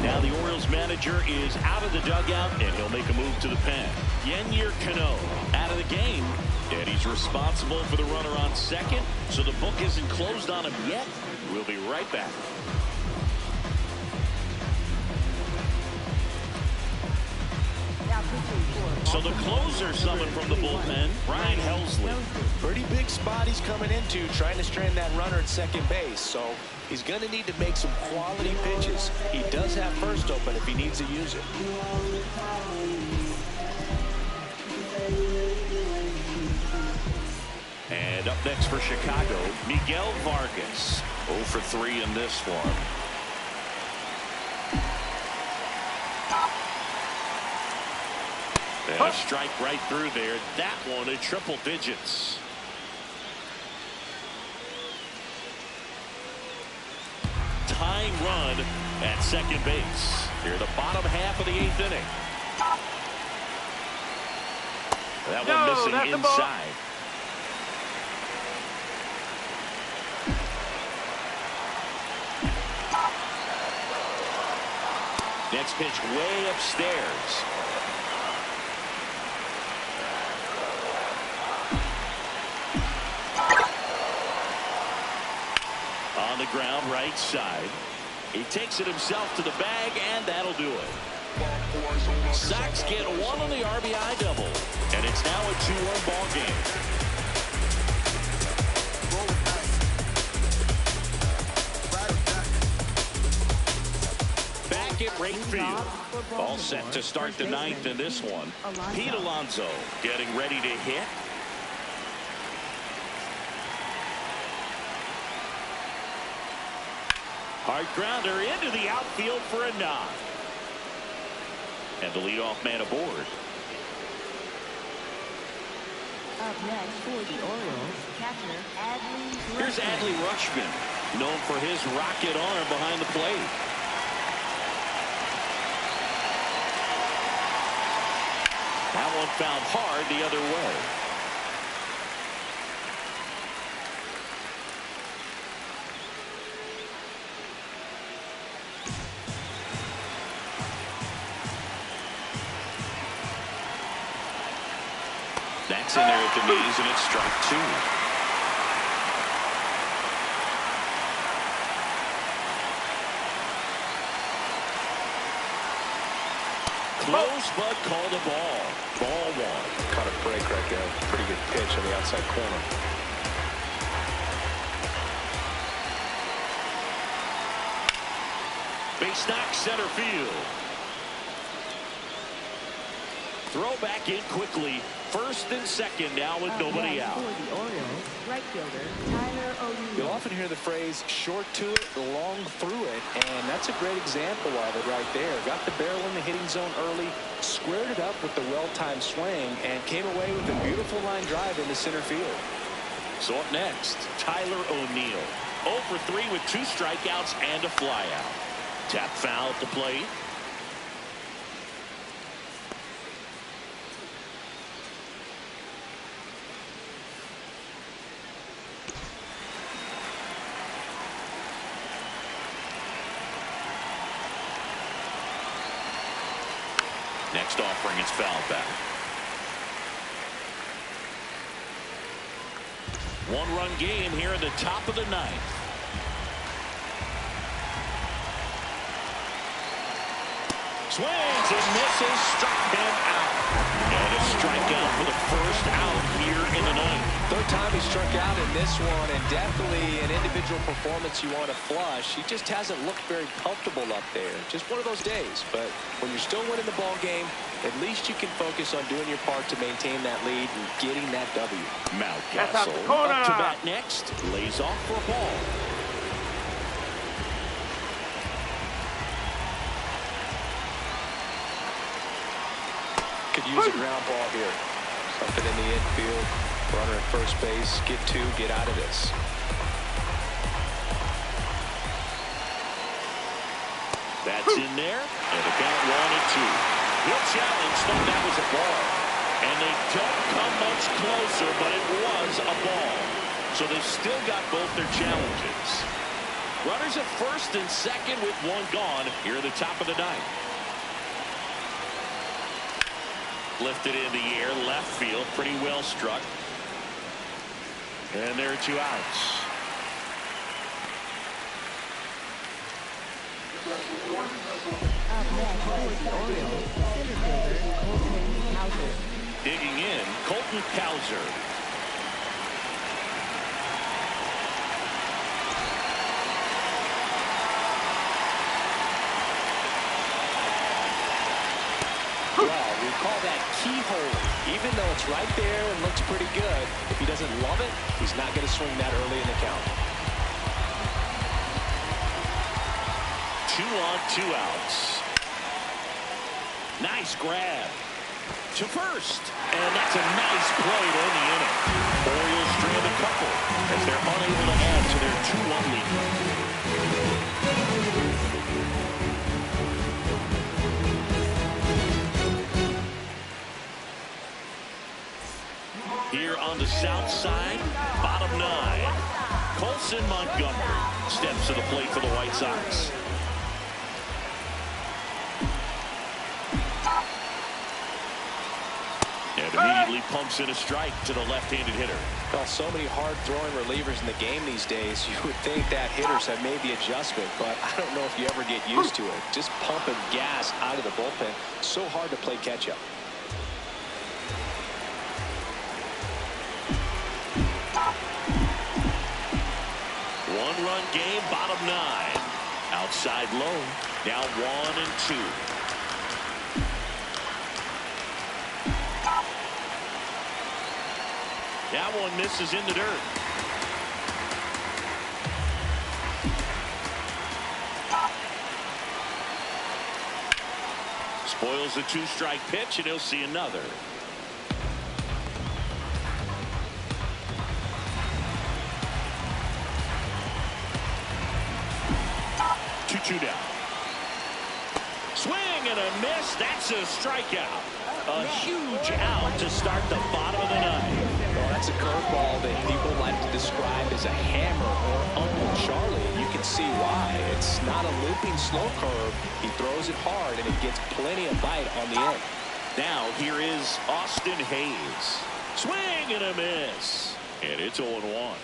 Now the Orioles manager is out of the dugout, and he'll make a move to the pen. Yennier Cano out of the game, and he's responsible for the runner on second, so the book isn't closed on him yet. We'll be right back. So the closer summoned from the bullpen, Ryan Helsley. Pretty big spot he's coming into, trying to strand that runner at second base. So he's going to need to make some quality pitches. He does have first open if he needs to use it. And up next for Chicago, Miguel Vargas. 0 for 3 in this one. And a strike right through there. That one in triple digits. Tying run at second base. Here, the bottom half of the 8th inning. That one missing inside. Next pitch way upstairs. On the ground, right side. He takes it himself to the bag, and that'll do it. Sox get 1 on the RBI double, and it's now a 2-1 ball game. Back at right field. All set to start the 9th in this one. Pete Alonso getting ready to hit. Hard grounder into the outfield for a knock. And the leadoff man aboard. Up next for the Orioles, catcher Adley Rutschman. Here's Adley Rutschman, known for his rocket arm behind the plate. That one found hard the other way. That's in there at the knees, and it's strike 2. Close, but called a ball. Ball 1. Caught a break right there. Pretty good pitch on the outside corner. Base knock center field. Throw back in quickly. First and second now with nobody out. For the Orioles, right fielder Tyler O'Neill. You'll often hear the phrase short to it, long through it, and that's a great example of it right there. Got the barrel in the hitting zone early, squared it up with the well-timed swing, and came away with a beautiful line drive into center field. So up next, Tyler O'Neill. 0 for 3 with 2 strikeouts and a flyout. Tap foul at the plate. Next offering is fouled back. 1-run game here in the top of the 9th. Swings and misses, struck him out. And a strikeout for the first out here in the 9th. Third time he struck out in this one, and definitely an individual performance you want to flush. He just hasn't looked very comfortable up there. Just one of those days. But when you're still winning the ball game, at least you can focus on doing your part to maintain that lead and getting that W. Mountcastle up to bat next. Lays off for a ball. Could use a ground ball here. Something in the infield. Runner at first base. Get 2. Get out of this. That's in there. And the count 1-2. He'll challenge, thought that was a ball. And they don't come much closer, but it was a ball. So they've still got both their challenges. Runners at first and second with 1 gone here at the top of the 9th. Lifted in the air, left field, pretty well struck. And there are 2 outs. Up next is the Orioles center fielder, Colton Cowser. Digging in, Colton Cowser. Well, we call that keyhole. Even though it's right there and looks pretty good, if he doesn't love it, he's not going to swing that early in the count. 2 on, 2 outs. Nice grab to first, and that's a nice play to end the inning. Orioles strand a couple as they're unable to add to their 2-1 lead. Here on the south side, bottom 9, Colson Montgomery steps to the plate for the White Sox. And immediately pumps in a strike to the left-handed hitter. Well, so many hard-throwing relievers in the game these days, you would think that hitters have made the adjustment, but I don't know if you ever get used to it. Just pumping gas out of the bullpen. So hard to play catch-up. One-run game, bottom 9. Outside low, now 1-2. That one misses in the dirt. Spoils the 2-strike pitch, and he'll see another. 2-2 down. Swing and a miss. That's a strikeout. A huge out to start the bottom of the 9th. Well, that's a curveball that people like to describe as a hammer or Uncle Charlie. You can see why. It's not a looping slow curve. He throws it hard, and it gets plenty of bite on the end. Now here is Austin Hayes. Swing and a miss. And it's 0-1.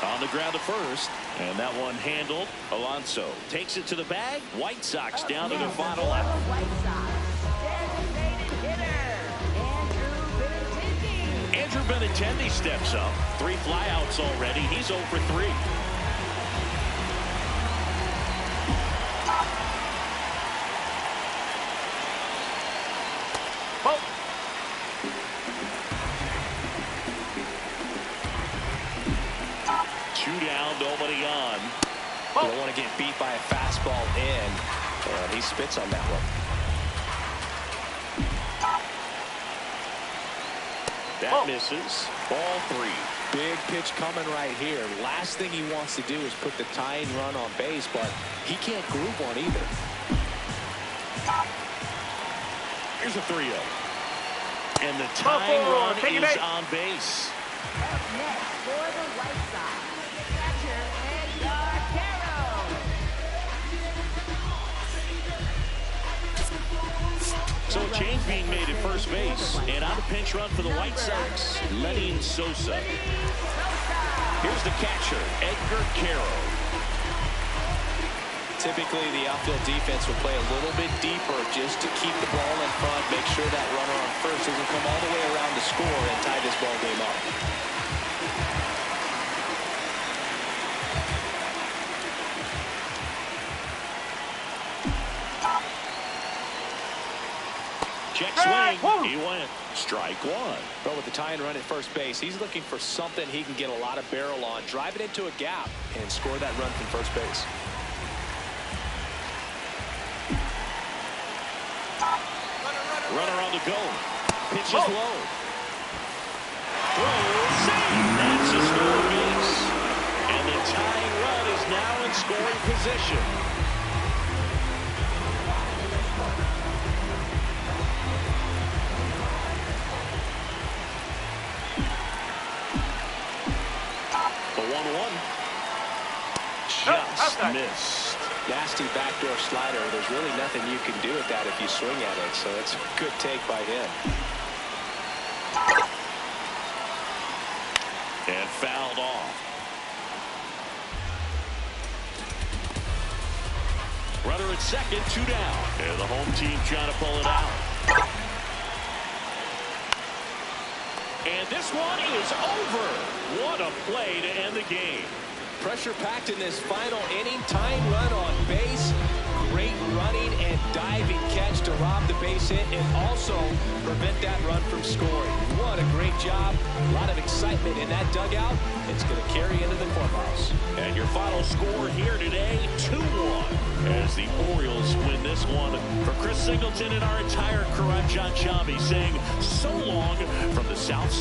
On the ground to first, and that one handled. Alonso takes it to the bag. White Sox down to their final out. White Sox designated hitter, Andrew Benintendi steps up. 3 flyouts already. He's 0 for 3. 2 down, nobody on. You don't want to get beat by a fastball in. And he spits on that one. That misses. Ball 3. Big pitch coming right here. Last thing he wants to do is put the tying run on base, but he can't groove one either. Here's a 3-0. And the tying run is on base. Up next for the White Sox, catcher Edgar Carroll. So a change being made at first base. And on a pinch run for the White Sox, Lenny Sosa. Here's the catcher, Edgar Carroll. Typically, the outfield defense will play a little bit deeper just to keep the ball in front, make sure that runner on first doesn't come all the way around to score and tie this ball game up. Check swing. He went. Strike 1. But with the tying run at first base, he's looking for something he can get a lot of barrel on, drive it into a gap, and score that run from first base. Runner on the go. Pitch is low. Throw, save. That's a score base. And the tying run is now in scoring position. The 1-1. Just missed. Nasty backdoor slider. There's really nothing you can do with that if you swing at it, so it's a good take by him. And fouled off. Runner at second, 2 down. And the home team trying to pull it out. And this one is over. What a play to end the game. Pressure packed in this final inning. Tying run on base. Great running and diving catch to rob the base hit and also prevent that run from scoring. What a great job. A lot of excitement in that dugout. It's going to carry into the clubhouse. And your final score here today, 2-1. As the Orioles win this one. For Chris Singleton and our entire crew, I'm John Chambi saying so long from the south side.